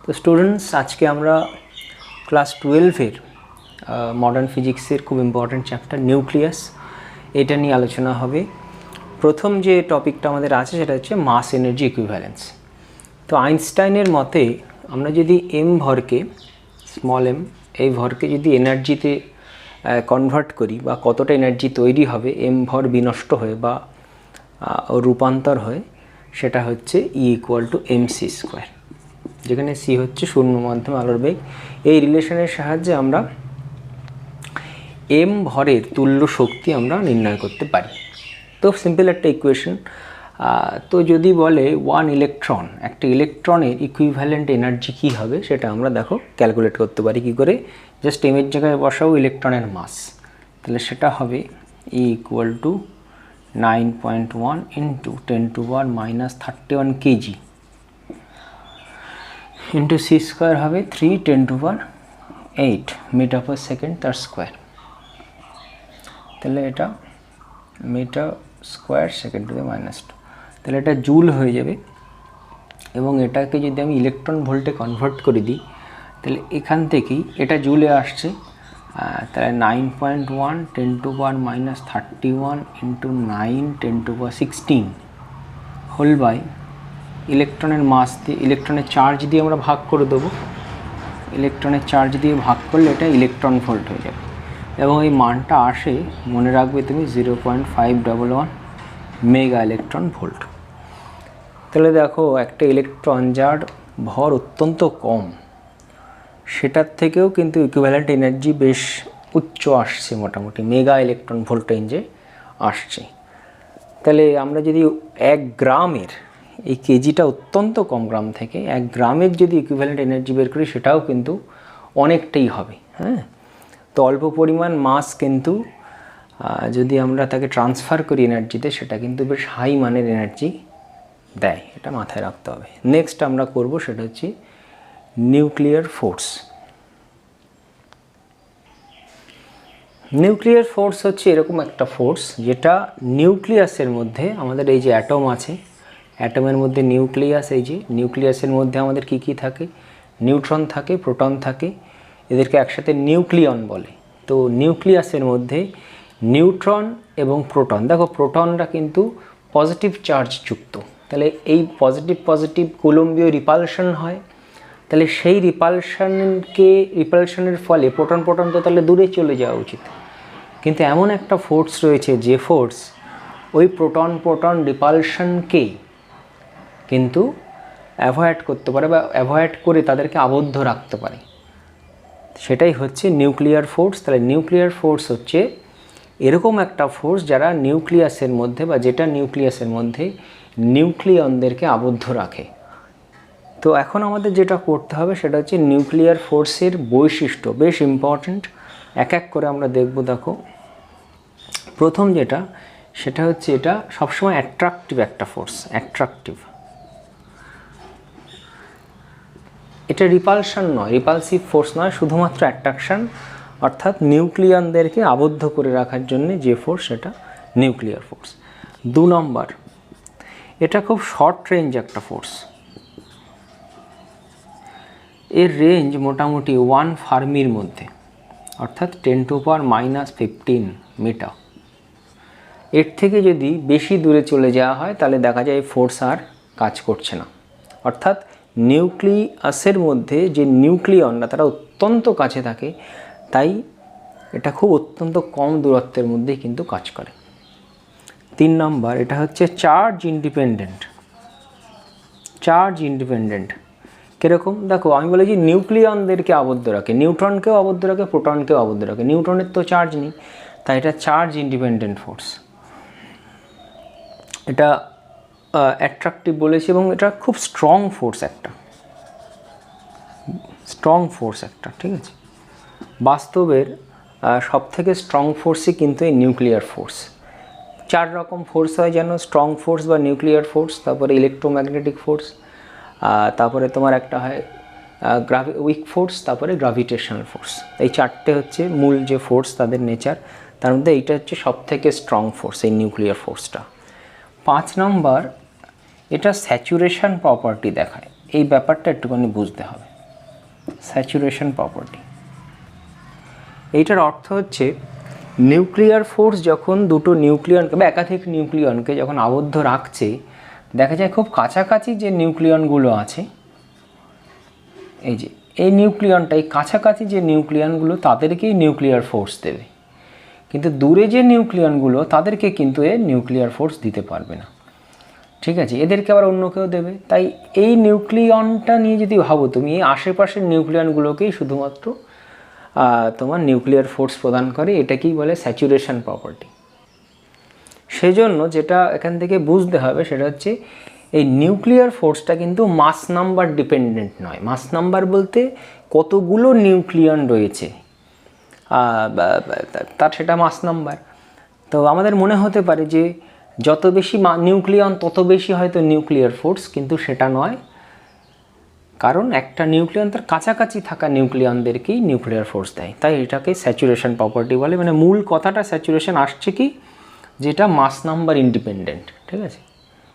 তো স্টুডেন্টস, আজকে আমরা ক্লাস 12-এর মডার্ন ফিজিক্সের খুব ইম্পর্ট্যান্ট চ্যাপ্টার নিউক্লিয়াস, এটা নিয়ে আলোচনা হবে। প্রথম যে টপিকটা আমাদের আছে সেটা হচ্ছে মাস এনার্জি ইকুইভ্যালেন্স। তো আইনস্টাইনের মতে আমরা যদি এম ভরকে, স্মল এম, এই ভরকে যদি এনার্জিতে কনভার্ট করি বা কতটা এনার্জি তৈরি হবে এম ভর বিনষ্ট হয়ে বা রূপান্তর হয়ে, সেটা হচ্ছে E=mc², যেখানে সি হচ্ছে শূন্য মাধ্যমে আলোর বেগ। এই রিলেশনের সাহায্যে আমরা এম ভরের তুল্য শক্তি আমরা নির্ণয় করতে পারি। তো সিম্পল একটা ইকুয়েশন। তো যদি বলে 1 ইলেকট্রন, একটা ইলেকট্রনের ইকুইভ্যালেন্ট এনার্জি কী হবে সেটা আমরা দেখো ক্যালকুলেট করতে পারি কী করে। জাস্ট এমের জায়গায় বসাও ইলেকট্রনের মাস, তাহলে সেটা হবে E=9.1 × 10⁻³ kg ইন্টু c² হবে 3×10⁸ মিটার/সেকেন্ড² তাহলে এটা মিটার²/10⁻², তাহলে এটা জুল হয়ে যাবে। এবং এটাকে যদি আমি ইলেকট্রন ভোল্টে কনভার্ট করে দিই, তাহলে এখান থেকেই এটা জুলে আসছে, তাহলে 9.1 × 10⁻31 × 9 হোল বাই ইলেকট্রনের মাস দিয়ে, ইলেকট্রনের চার্জ দিয়ে আমরা ভাগ করে দেবো। ইলেকট্রনের চার্জ দিয়ে ভাগ করলে এটা ইলেকট্রন ভোল্ট হয়ে যাবে। এবং এই মানটা আসে, মনে রাখবে তুমি, 0.511 মেগা ইলেকট্রন ভোল্ট। তাহলে দেখো, একটা ইলেকট্রন যার ভর অত্যন্ত কম, সেটার থেকেও কিন্তু ইকুইভ্যালেন্ট এনার্জি বেশ উচ্চ আসছে, মোটামুটি মেগা ইলেকট্রন ভোল্ট রেঞ্জে আসছে। তাহলে আমরা যদি 1 গ্রামের, এই কেজিটা অত্যন্ত কম গ্রাম থেকে 1 গ্রামের যদি ইকুইভ্যালেন্ট এনার্জি বের করি, সেটাও কিন্তু অনেকটাই হবে। হ্যাঁ, তো অল্প পরিমাণ মাস কিন্তু যদি আমরা তাকে ট্রান্সফার করি এনার্জিতে, সেটা কিন্তু বেশ হাই মানের এনার্জি দেয়, এটা মাথায় রাখতে হবে। নেক্সট আমরা করব সেটা হচ্ছে নিউক্লিয়ার ফোর্স। নিউক্লিয়ার ফোর্স হচ্ছে এরকম একটা ফোর্স যেটা নিউক্লিয়াসের মধ্যে, আমাদের এই যে অ্যাটম আছে, অ্যাটমের মধ্যে নিউক্লিয়াস, এই যে নিউক্লিয়াসের মধ্যে আমাদের কি কি থাকে, নিউট্রন থাকে, প্রোটন থাকে, এদেরকে একসাথে নিউক্লিয়ন বলে। তো নিউক্লিয়াসের মধ্যে নিউট্রন এবং প্রোটন, দেখো প্রোটনরা কিন্তু পজিটিভ চার্জ যুক্ত, তাহলে এই পজিটিভ কুলম্বীয় রিপালশন হয়। তাহলে সেই রিপালশনের ফলে প্রোটন তো তাহলে দূরে চলে যাওয়া উচিত, কিন্তু এমন একটা ফোর্স রয়েছে যে ফোর্স ওই প্রোটন রিপালশনকে কিন্তু অ্যাভয়েড করতে পারে বা অ্যাভয়েড করে তাদেরকে আবদ্ধ রাখতে পারে, সেটাই হচ্ছে নিউক্লিয়ার ফোর্স। তাহলে নিউক্লিয়ার ফোর্স হচ্ছে এরকম একটা ফোর্স যারা নিউক্লিয়াসের মধ্যে বা যেটা নিউক্লিয়াসের মধ্যে নিউক্লিয়নদেরকে আবদ্ধ রাখে। তো এখন আমাদের যেটা করতে হবে সেটা হচ্ছে নিউক্লিয়ার ফোর্সের বৈশিষ্ট্য, বেশ ইম্পর্ট্যান্ট, এক এক করে আমরা দেখব। দেখো, প্রথম যেটা, সেটা হচ্ছে এটা সবসময় অ্যাট্রাকটিভ একটা ফোর্স, অ্যাট্রাকটিভ। এটা রিপালশন নয়, রিপালসিভ ফোর্স নয়, শুধুমাত্র অ্যাট্রাকশন, অর্থাৎ নিউক্লিয়নদেরকে আবদ্ধ করে রাখার জন্য যে ফোর্স, সেটা নিউক্লিয়ার ফোর্স। 2 নম্বর, এটা খুব শর্ট রেঞ্জ একটা ফোর্স, এর রেঞ্জ মোটামুটি 1 ফার্মির মধ্যে, অর্থাৎ 10⁻⁻15 মিটার। এর থেকে যদি বেশি দূরে চলে যাওয়া হয়, তাহলে দেখা যায় ফোর্স আর কাজ করছে না। অর্থাৎ নিউক্লিয়াসের মধ্যে যে নিউক্লিয়নরা তারা অত্যন্ত কাছে থাকে, তাই এটা খুব অত্যন্ত কম দূরত্বের মধ্যেই কিন্তু কাজ করে। 3 নম্বর, এটা হচ্ছে চার্জ ইন্ডিপেন্ডেন্ট। কীরকম? দেখো, আমি বলেছি নিউক্লিয়নদেরকে আবদ্ধ রাখে, নিউট্রনকেও আবদ্ধ রাখে, প্রোটনকেও আবদ্ধ রাখে। নিউট্রনের তো চার্জ নেই, তাই এটা চার্জ ইন্ডিপেন্ডেন্ট ফোর্স। এটা অ্যাট্রাকটিভ বলেছি, এবং এটা খুব স্ট্রং ফোর্স একটা, ঠিক আছে। বাস্তবের সবথেকে স্ট্রং ফোর্সই কিন্তু এই নিউক্লিয়ার ফোর্স। 4 রকম ফোর্স হয় যেন, স্ট্রং ফোর্স বা নিউক্লিয়ার ফোর্স, তারপরে ইলেকট্রোম্যাগনেটিক ফোর্স, তারপরে তোমার একটা হয় উইক ফোর্স, তারপরে গ্র্যাভিটেশনাল ফোর্স। এই 4টে হচ্ছে মূল যে ফোর্স, তাদের নেচার। তার মধ্যে এইটা হচ্ছে সবথেকে স্ট্রং ফোর্স, এই নিউক্লিয়ার ফোর্সটা। 5 নম্বর, এটা স্যাচুরেশন প্রপার্টি দেখায়। এই ব্যাপারটা একটুখানি বুঝতে হবে। Saturation property. এইটার অর্থ হচ্ছে নিউক্লিয়ার ফোর্স যখন দুটো নিউক্লিয়নকে বা একাধিক নিউক্লিয়নকে যখন আবদ্ধ রাখছে, দেখা যায় খুব কাছাকাছি যে নিউক্লিয়নগুলো আছে, এই যে এই নিউক্লিয়নটা, এই কাছাকাছি যে নিউক্লিয়নগুলো তাদেরকেই নিউক্লিয়ার ফোর্স দেবে, কিন্তু দূরে যে নিউক্লিয়নগুলো তাদেরকে কিন্তু এ নিউক্লিয়ার ফোর্স দিতে পারবে না। ঠিক আছে, এদেরকে আবার অন্য কেউ দেবে। তাই এই নিউক্লিয়নটা নিয়ে যদি ভাবো তুমি, এই আশেপাশের নিউক্লিয়নগুলোকেই শুধুমাত্র তোমার নিউক্লিয়ার ফোর্স প্রদান করে, এটাকেই বলে স্যাচুরেশন প্রপার্টি। সেজন্য যেটা এখান থেকে বুঝতে হবে সেটা হচ্ছে এই নিউক্লিয়ার ফোর্সটা কিন্তু মাস নাম্বার ডিপেন্ডেন্ট নয়। মাস নাম্বার বলতে কতগুলো নিউক্লিয়ন রয়েছে তার সেটা মাস নাম্বার। তো আমাদের মনে হতে পারে যে যত বেশি নিউক্লিয়ন তত বেশি হয়তো নিউক্লিয়ার ফোর্স, কিন্তু সেটা নয়, কারণ একটা নিউক্লিয়ন তার কাছাকাছি থাকা নিউক্লিয়নদেরকেই নিউক্লিয়ার ফোর্স দেয়। তাই এটাকে স্যাচুরেশন প্রপার্টি বলে। মানে মূল কথাটা স্যাচুরেশন আসছে কি, যেটা মাস নাম্বার ইন্ডিপেন্ডেন্ট। ঠিক আছে,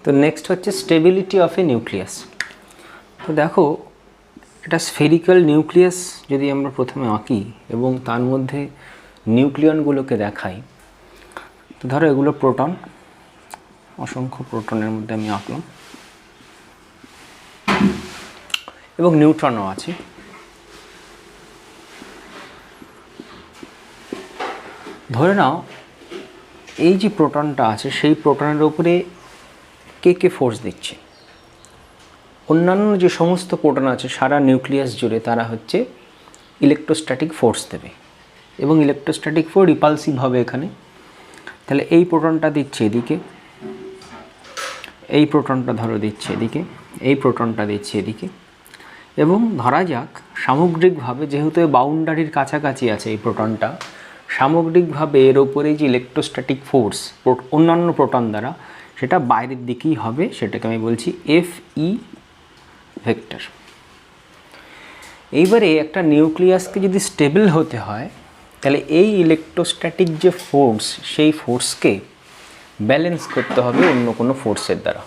তো নেক্সট হচ্ছে স্টেবিলিটি অফ এ নিউক্লিয়াস। তো দেখো, এটা স্ফেরিক্যাল নিউক্লিয়াস যদি আমরা প্রথমে আঁকি এবং তার মধ্যে নিউক্লিয়নগুলোকে দেখাই, তো ধরো এগুলো প্রোটন, অসংখ্য প্রোটনের মধ্যে আমি আঁকলাম, এবং নিউট্রনও আছে। ধরে নাও এই যে প্রোটনটা আছে সেই প্রোটনের উপরে কে কে ফোর্স দিচ্ছে। অন্যান্য যে সমস্ত প্রোটন আছে সারা নিউক্লিয়াস জুড়ে, তারা হচ্ছে ইলেকট্রোস্ট্যাটিক ফোর্স দেবে, এবং ইলেকট্রোস্ট্যাটিক ফোর্স রিপালসিভ হবে এখানে। তাহলে এই প্রোটনটা দিচ্ছে এদিকে, এই প্রোটনটা ধরো দিচ্ছে এদিকে, এই প্রোটনটা দিচ্ছে এদিকে, এবং ধরা যাক সামগ্রিকভাবে যেহেতু বাউন্ডারির কাছাকাছি আছে এই প্রোটনটা, সামগ্রিকভাবে এর ওপরে যে ইলেকট্রোস্ট্যাটিক ফোর্স অন্যান্য প্রোটন দ্বারা সেটা বাইরের দিকেই হবে, সেটাকে আমি বলছি FE ভেক্টর। এইবারে একটা নিউক্লিয়াসকে যদি স্টেবল হতে হয়, তাহলে এই ইলেকট্রোস্ট্যাটিক যে ফোর্স, সেই ফোর্সকে ব্যালেন্স করতে হবে অন্য কোনো ফোর্সের দ্বারা।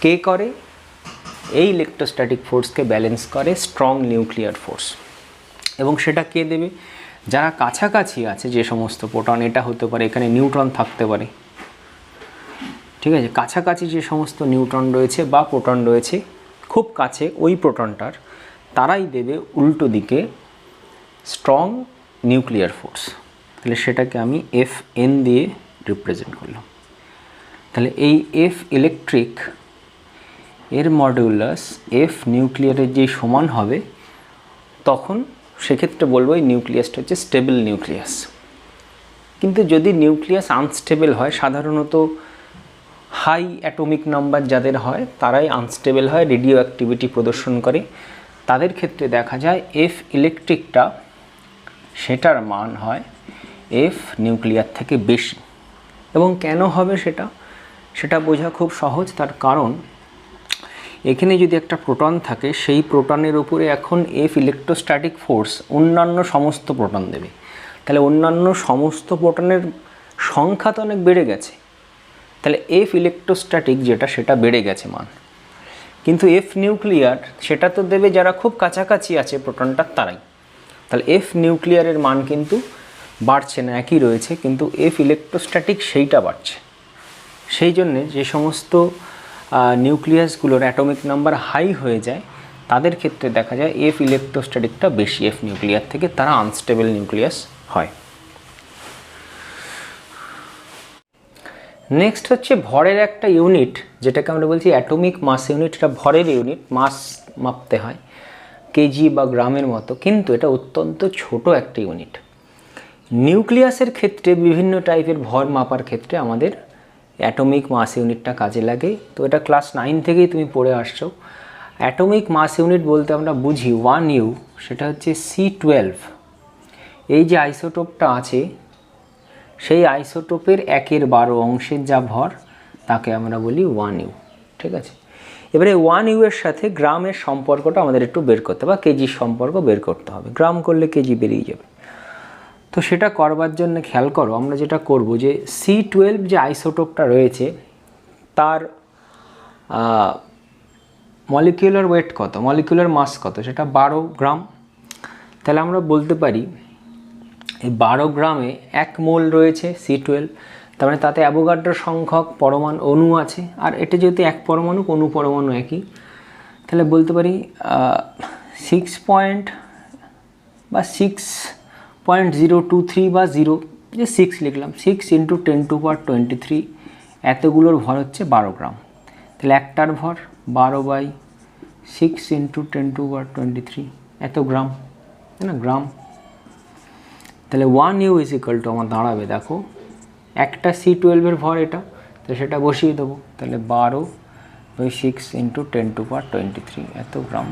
কে করে? এই ইলেকট্রোস্ট্যাটিক ফোর্সকে ব্যালেন্স করে স্ট্রং নিউক্লিয়ার ফোর্স। এবং সেটা কে দেবে? যারা কাছাকাছি আছে যে সমস্ত প্রোটন, এটা হতে পারে এখানে নিউট্রন থাকতে পারে, ঠিক আছে, কাছাকাছি যে সমস্ত নিউট্রন রয়েছে বা প্রোটন রয়েছে খুব কাছে ওই প্রোটনটার, তারাই দেবে উল্টো দিকে স্ট্রং নিউক্লিয়ার ফোর্স। তাহলে সেটাকে আমি FN দিয়ে রিপ্রেজেন্ট করলাম। তাহলে এই F ইলেকট্রিক এর মডুলাস F নিউক্লিয়ারের যেই সমান হবে, তখন সেক্ষেত্রে বলবো এই নিউক্লিয়াসটা হচ্ছে স্টেবল নিউক্লিয়াস। কিন্তু যদি নিউক্লিয়াস আনস্টেবল হয়, সাধারণত হাই অ্যাটমিক নাম্বার যাদের হয় তারাই আনস্টেবল হয়, রেডিও অ্যাক্টিভিটি প্রদর্শন করে, তাদের ক্ষেত্রে দেখা যায় F ইলেকট্রিকটা সেটার মান হয় F নিউক্লিয়ার থেকে বেশি। এবং কেন হবে সেটা বোঝা খুব সহজ। তার কারণ এখানে যদি একটা প্রোটন থাকে, সেই প্রোটনের উপরে এখন F ইলেকট্রোস্ট্যাটিক ফোর্স অন্যান্য সমস্ত প্রোটন দেবে। তাহলে অন্যান্য সমস্ত প্রোটনের সংখ্যা তো অনেক বেড়ে গেছে, তাহলে F ইলেকট্রোস্ট্যাটিক যেটা সেটা বেড়ে গেছে মান। কিন্তু F নিউক্লিয়ার সেটা তো দেবে যারা খুব কাছাকাছি আছে প্রোটনটার, তারাই। তাহলে F নিউক্লিয়ারের মান কিন্তু বাড়ছে না, একই রয়েছে, কিন্তু F ইলেকট্রোস্ট্যাটিক সেইটা বাড়ছে। সেই জন্যে যে সমস্ত নিউক্লিয়াসগুলোর অ্যাটমিক নাম্বার হাই হয়ে যায়, তাদের ক্ষেত্রে দেখা যায় F ইলেকট্রোস্ট্যাটিকটা বেশি F নিউক্লিয়ার থেকে, তারা আনস্টেবল নিউক্লিয়াস হয়। নেক্সট হচ্ছে ভরের একটা ইউনিট, যেটাকে আমরা বলছি অ্যাটমিক মাস ইউনিট। এটা ভরের ইউনিট, মাস মাপতে হয় কেজি বা গ্রামের মতো, কিন্তু এটা অত্যন্ত ছোট একটা ইউনিট। নিউক্লিয়াসের ক্ষেত্রে বিভিন্ন টাইপের ভর মাপার ক্ষেত্রে আমাদের অ্যাটমিক মাস ইউনিটটা কাজে লাগে। তো এটা ক্লাস 9 থেকেই তুমি পড়ে আসছো। অ্যাটমিক মাস ইউনিট বলতে আমরা বুঝি 1U, সেটা হচ্ছে C12। এই যে আইসোটোপটা আছে, সেই আইসোটোপের 1/12 অংশের যা ভর, তাকে আমরা বলি 1U। ঠিক আছে, এবারে 1U এর সাথে গ্রামের সম্পর্কটা আমাদের একটু বের করতে হবে, বা কেজির সম্পর্ক বের করতে হবে। গ্রাম করলে কেজি বেরিয়ে যাবে। তো সেটা করবার জন্য খেয়াল করো, আমরা যেটা করব যে C12 যে আইসোটোপটা রয়েছে তার মলিকিউলার ওয়েট কত, মলিকিউলার মাস কত, সেটা 12 গ্রাম। তাহলে আমরা বলতে পারি এই 12 গ্রামে 1 মোল রয়েছে C12, তার মানে তাতে অ্যাভোগাড্রো সংখ্যক পরমাণু অণু আছে, আর এটা যেহেতু এক পরমাণু, অণু পরমাণু একই, তাহলে বলতে পারি 6.023 বা 0, যে 6 লিখলাম, 6 × 10⁻23 এতগুলোর ভর হচ্ছে 12 গ্রাম। তাহলে একটার ভর 12/6 × 10⁻23 এত গ্রাম, তাই না, গ্রাম। তাহলে 1U = আমার দাঁড়াবে, দেখো একটা C12 এর ভর এটা, তো সেটা বসিয়ে দেবো। তাহলে 12/6 × 10⁻23 এত গ্রাম।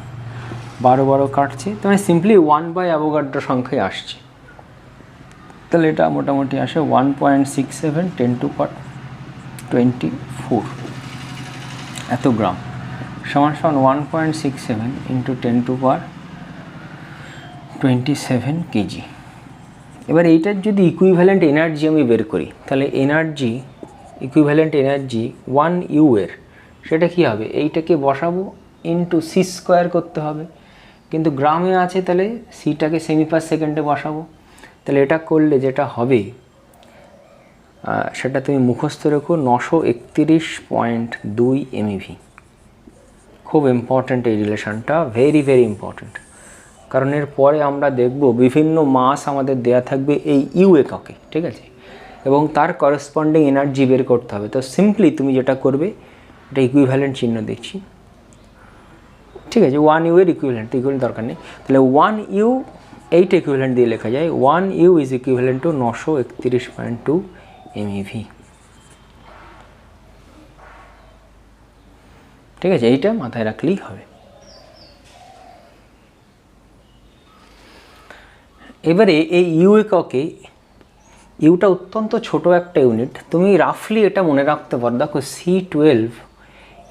12 কাটছে, তাহলে সিম্পলি 1 অ্যাভোগাড্রো সংখ্যায় আসছে। তাহলে এটা মোটামুটি আসে 1.67 × 10⁻24 এত গ্রাম, সমান 1.67 × 10⁻27 কেজি। এবার এইটার যদি ইকুইভ্যালেন্ট এনার্জি আমি বের করি, তাহলে এনার্জি, ইকুইভ্যালেন্ট এনার্জি 1U এর, সেটা কি হবে, এইটাকে বসাবো ইন্টু C² করতে হবে, কিন্তু গ্রামে আছে তাহলে সিটাকে সেমি/সেকেন্ডে বসাবো। তাহলে এটা করলে যেটা হবে সেটা তুমি মুখস্থ রেখো, 931.2 MeV। খুব ইম্পর্ট্যান্ট এই রিলেশনটা, ভেরি ভেরি ইম্পর্ট্যান্ট, কারণ এর পরে আমরা দেখব বিভিন্ন মাস আমাদের দেয়া থাকবে এই ইউ এককে, ঠিক আছে, এবং তার করসপন্ডিং এনার্জি বের করতে হবে। তো সিম্পলি তুমি যেটা করবে, এটা ইকুইভ্যালেন্ট চিহ্ন দেখছি, ঠিক আছে, 1U এর ইকুইভ্যালেন্ট, ইকুইভ্যালেন্ট দরকার নেই। তাহলে 1U এইটা ইকুইভ্যালেন্ট দিয়ে লেখা যায়, 1U = 931.2 MeV, ঠিক আছে, এইটা মাথায় রাখলেই হবে। এবারে এই ইউ এককে, ইউটা অত্যন্ত ছোট একটা ইউনিট, তুমি রাফলি এটা মনে রাখতে পারো, দেখো C12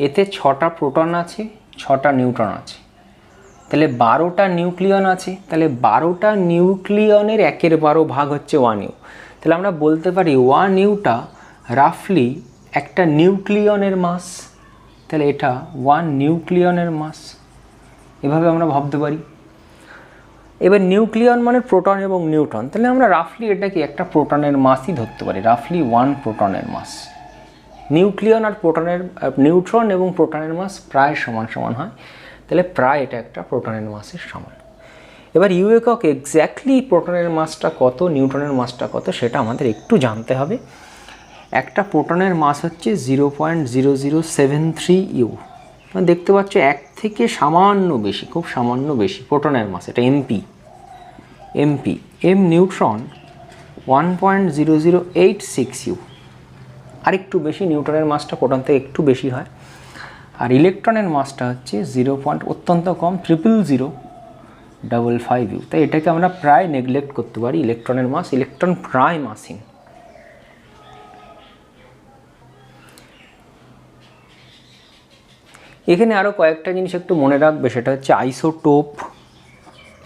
এতে 6টা প্রোটন আছে, 6টা নিউট্রন আছে, তাহলে 12টা নিউক্লিয়ন আছে, তাহলে 12টা নিউক্লিয়নের 1/12 ভাগ হচ্ছে 1U। তাহলে আমরা বলতে পারি 1Uটা রাফলি একটা নিউক্লিয়নের মাস, তাহলে এটা 1 নিউক্লিয়নের মাস, এভাবে আমরা ভাবতে পারি। এবার নিউক্লিয়ন মানে প্রোটন এবং নিউট্রন, তাহলে আমরা রাফলি এটাকে একটা প্রোটনের মাসই ধরতে পারি, রাফলি 1 প্রোটনের মাস। নিউক্লিয়ন আর প্রোটনের, নিউট্রন এবং প্রোটনের মাস প্রায় সমান সমান হয়, তাহলে প্রায় এটা একটা প্রোটনের মাসের সমান। এবার ইউ একক এক্স্যাক্টলি প্রোটনের মাসটা কত, নিউট্রনের মাসটা কত, সেটা আমাদের একটু জানতে হবে। একটা প্রোটনের মাস হচ্ছে 0.0073 ইউ, দেখতে পাচ্ছ 1 থেকে সামান্য বেশি, খুব সামান্য বেশি প্রোটনের মাস, এটা এমপি। এম নিউট্রন 1.0086 ইউ, আর একটু বেশি, নিউট্রনের মাসটা প্রোটন থেকে একটু বেশি হয়। আর ইলেকট্রনের মাসটা হচ্ছে 0. অত্যন্ত কম, 0.0055 ইউ। তাই এটাকে আমরা প্রায় নেগলেক্ট করতে পারি, ইলেকট্রনের মাস, ইলেকট্রন প্রায় মাসিং। এখানে আরও কয়েকটা জিনিস একটু মনে রাখবে, সেটা হচ্ছে আইসোটোপ।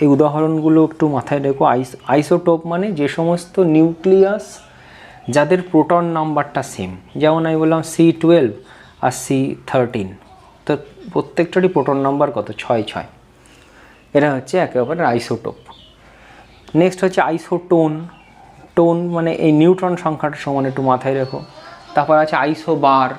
এই উদাহরণগুলো একটু মাথায় রেখো। আইসোটোপ মানে যে সমস্ত নিউক্লিয়াস যাদের প্রোটন নাম্বারটা সেম, যেমন আমি বললাম C12 আর C13, তো প্রত্যেকটারই প্রোটন নাম্বার কত, 6 এরা হচ্ছে একে অপরের আইসোটোপ। নেক্সট হচ্ছে আইসোটোন, টোন মানে এই নিউট্রন সংখ্যাটা সমান, একটু মাথায় রেখো। তারপর আছে আইসোবার,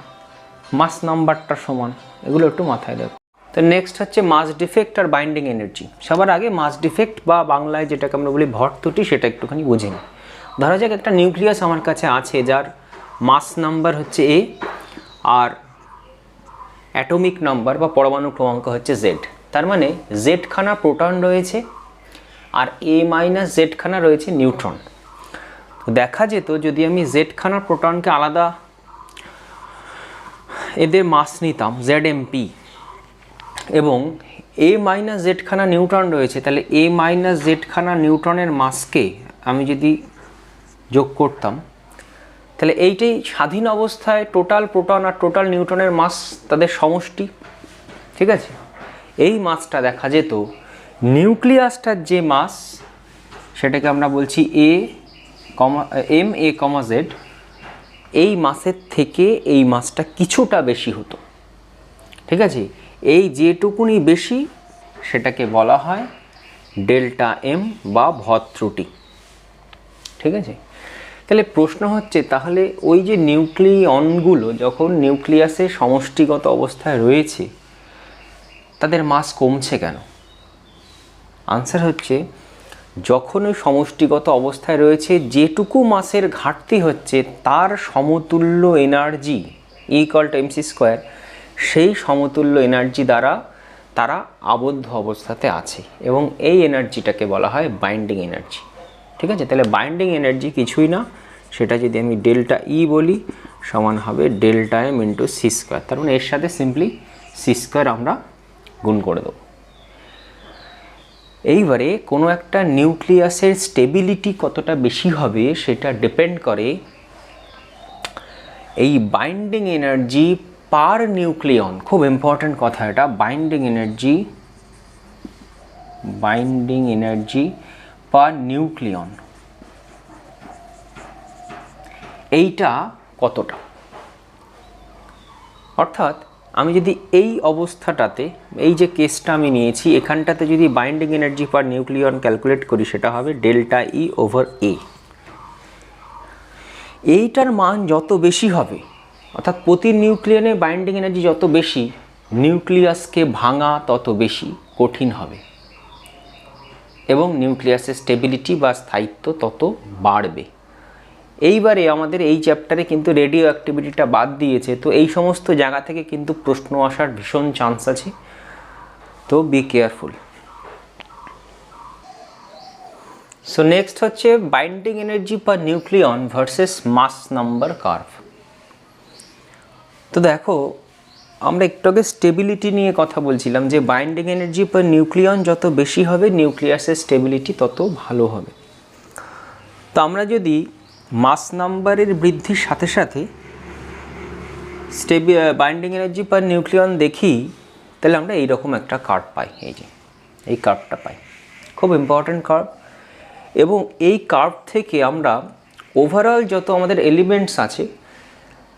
মাস নাম্বারটা সমান, এগুলো একটু মাথায় রাখো। তো নেক্সট হচ্ছে মাস ডিফেক্ট আর বাইন্ডিং এনার্জি। সবার আগে মাস ডিফেক্ট বা বাংলায় যেটাকে আমরা বলি ভর ত্রুটি, সেটা একটুখানি বুঝে নিই। ধরা যাক একটা নিউক্লিয়াস আমার কাছে আছে, যার মাস নাম্বার হচ্ছে A আর অ্যাটমিক নাম্বার বা পরমাণু ক্রমাঙ্ক হচ্ছে Z। তার মানে জেডখানা প্রোটন রয়েছে আর A-জেডখানা রয়েছে নিউট্রন। তো দেখা যেত যদি আমি জেডখানা প্রোটনকে আলাদা এদের মাস নিতাম ZMP, এবং A-জেডখানা নিউট্রন রয়েছে, তাহলে A-জেডখানা নিউট্রনের মাসকে আমি যদি যোগ করতাম, তাহলে এইটাই স্বাধীন অবস্থায় টোটাল প্রোটন আর টোটাল নিউট্রনের মাস তাদের সমষ্টি, ঠিক আছে। এই মাসটা দেখা যেত নিউক্লিয়াসটার যে মাস, সেটাকে আমরা বলছি MA, Z, এই মাসের থেকে এই মাসটা কিছুটা বেশি হতো, ঠিক আছে। এই যেটুকুনি বেশি সেটাকে বলা হয় ডেল্টা এম বা ভর ত্রুটি। ঠিক আছে, তাহলে প্রশ্ন হচ্ছে তাহলে ওই যে নিউক্লিয়নগুলো যখন নিউক্লিয়াসে সমষ্টিগত অবস্থায় রয়েছে তাদের মাস কমছে কেন? আনসার হচ্ছে যখন ওই সমষ্টিগত অবস্থায় রয়েছে যেটুকু মাসের ঘাটতি হচ্ছে তার সমতুল্য energy equal to MC square, সেই সমতুল্য এনার্জি দ্বারা তারা আবদ্ধ অবস্থাতে আছে এবং এই এনার্জিটাকে বলা হয় বাইন্ডিং এনার্জি। ঠিক আছে, তাহলে বাইন্ডিং এনার্জি কিছুই না, সেটা যদি আমি ডেল্টা ই বলি সমান হবে delta M into C square. তার মানে এর সাথে সিম্পলি সি স্কোয়ার আমরা গুণ করে দেবো। এইবারে কোনো একটা নিউক্লিয়াসের স্টেবিলিটি কতটা বেশি হবে সেটা ডিপেন্ড করে এই বাইন্ডিং এনার্জি পার নিউক্লিয়ন। খুব ইম্পর্ট্যান্ট কথা এটা, বাইন্ডিং এনার্জি পার নিউক্লিয়ন এইটা কতটা। অর্থাৎ আমি যদি এই অবস্থাটাতে, এই যে কেসটা আমি নিয়েছি এখানটাতে যদি বাইন্ডিং এনার্জি পার নিউক্লিয়ন ক্যালকুলেট করি সেটা হবে ডেল্টা ই ওভার এ। এইটার মান যত বেশি হবে, অর্থাৎ প্রতি নিউক্লিয়নে বাইন্ডিং এনার্জি যত বেশি, নিউক্লিয়াসকে ভাঙা তত বেশি কঠিন হবে এবং নিউক্লিয়াসের স্টেবিলিটি বা স্থায়িত্ব তত বাড়বে। এইবারে আমাদের এই চ্যাপ্টারে কিন্তু রেডিও অ্যাক্টিভিটিটা বাদ দিয়েছে, তো এই সমস্ত জায়গা থেকে কিন্তু প্রশ্ন আসার ভীষণ চান্স আছে, তো বি কেয়ারফুল। সো নেক্সট হচ্ছে বাইন্ডিং এনার্জি পার নিউক্লিয়ন ভার্সেস মাস নাম্বার কার্ভ। তো দেখো আমরা একটু আগে স্টেবিলিটি নিয়ে কথা বলছিলাম যে বাইন্ডিং এনার্জি পার নিউক্লিয়ন যত বেশি হবে নিউক্লিয়াসের স্টেবিলিটি তত ভালো হবে। তো আমরা যদি মাস নাম্বারের বৃদ্ধির সাথে সাথে বাইন্ডিং এনার্জি পার নিউক্লিয়ন দেখি তাহলে আমরা এইরকম একটা কার্ভ পাই, এই যে এই কার্ভটা পাই, খুব ইম্পর্ট্যান্ট কার্ভ। এবং এই কার্ভ থেকে আমরা ওভারঅল যত আমাদের এলিমেন্টস আছে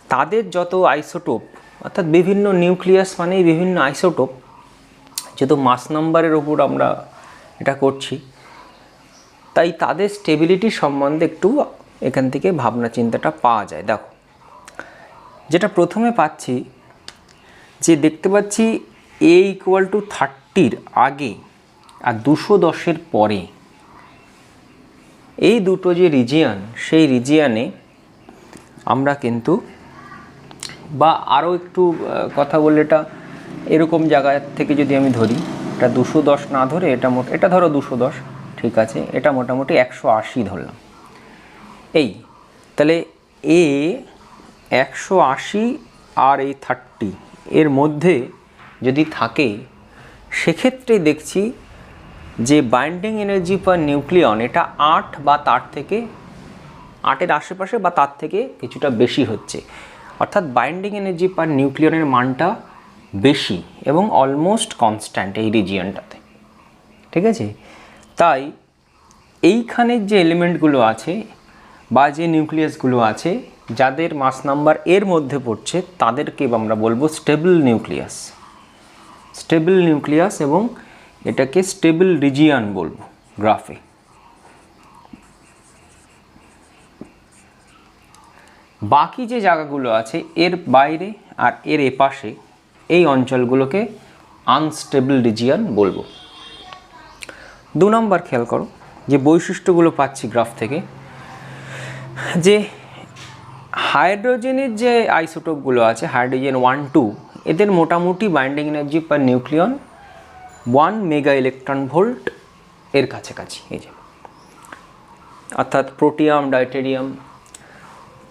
তাদের যত আইসোটোপ, অর্থাৎ বিভিন্ন নিউক্লিয়াস মানেই বিভিন্ন আইসোটোপ, যেহেতু মাস নাম্বারের ওপর আমরা এটা করছি তাই তাদের স্টেবিলিটি সম্বন্ধে একটু এখান থেকে ভাবনা চিন্তাটা পাওয়া যায়। দেখো যেটা প্রথমে পাচ্ছি যে দেখতে পাচ্ছি এ ইকুয়াল টু 30 আগে আর 210 পরে এই দুটো যে রিজিয়ান, সেই রিজিয়ানে আমরা কিন্তু, বা আরও একটু কথা বললে এটা এরকম জায়গা থেকে যদি আমি ধরি, এটা 210 না ধরে এটা ধরো 210, ঠিক আছে, এটা মোটামুটি 180 ধরলাম। এই তাহলে এ 180 আর এই 30 এর মধ্যে যদি থাকে সেক্ষেত্রে দেখছি যে বাইন্ডিং এনার্জি পার নিউক্লিয়ন এটা 8 বা তার থেকে 8-এর আশেপাশে বা তার থেকে কিছুটা বেশি হচ্ছে, অর্থাৎ বাইন্ডিং এনার্জি পার নিউক্লিয়নের মানটা বেশি এবং অলমোস্ট কনস্ট্যান্ট এই রিজিয়নটাতে। ঠিক আছে, তাই এইখানের যে এলিমেন্টগুলো আছে বা যে নিউক্লিয়াসগুলো আছে যাদের মাস নাম্বার এর মধ্যে পড়ছে তাদেরকে আমরা বলবো স্টেবল নিউক্লিয়াস এবং এটাকে স্টেবল রিজিয়ন বলবো গ্রাফে। বাকি যে জায়গাগুলো আছে এর বাইরে আর এর এপাশে এই অঞ্চলগুলোকে আনস্টেবল রিজিয়ন বলবো। 2 নম্বর খেয়াল করো যে বৈশিষ্ট্যগুলো পাচ্ছি গ্রাফ থেকে, যে হাইড্রোজেনের যে আইসোটোপগুলো আছে হাইড্রোজেন 1, 2 এদের মোটামুটি বাইন্ডিং এনার্জি পার নিউক্লিয়ন 1 মেগা ইলেকট্রন ভোল্ট এর কাছাকাছি, এই যে অর্থাৎ প্রোটিয়াম, ডাইটেরিয়াম,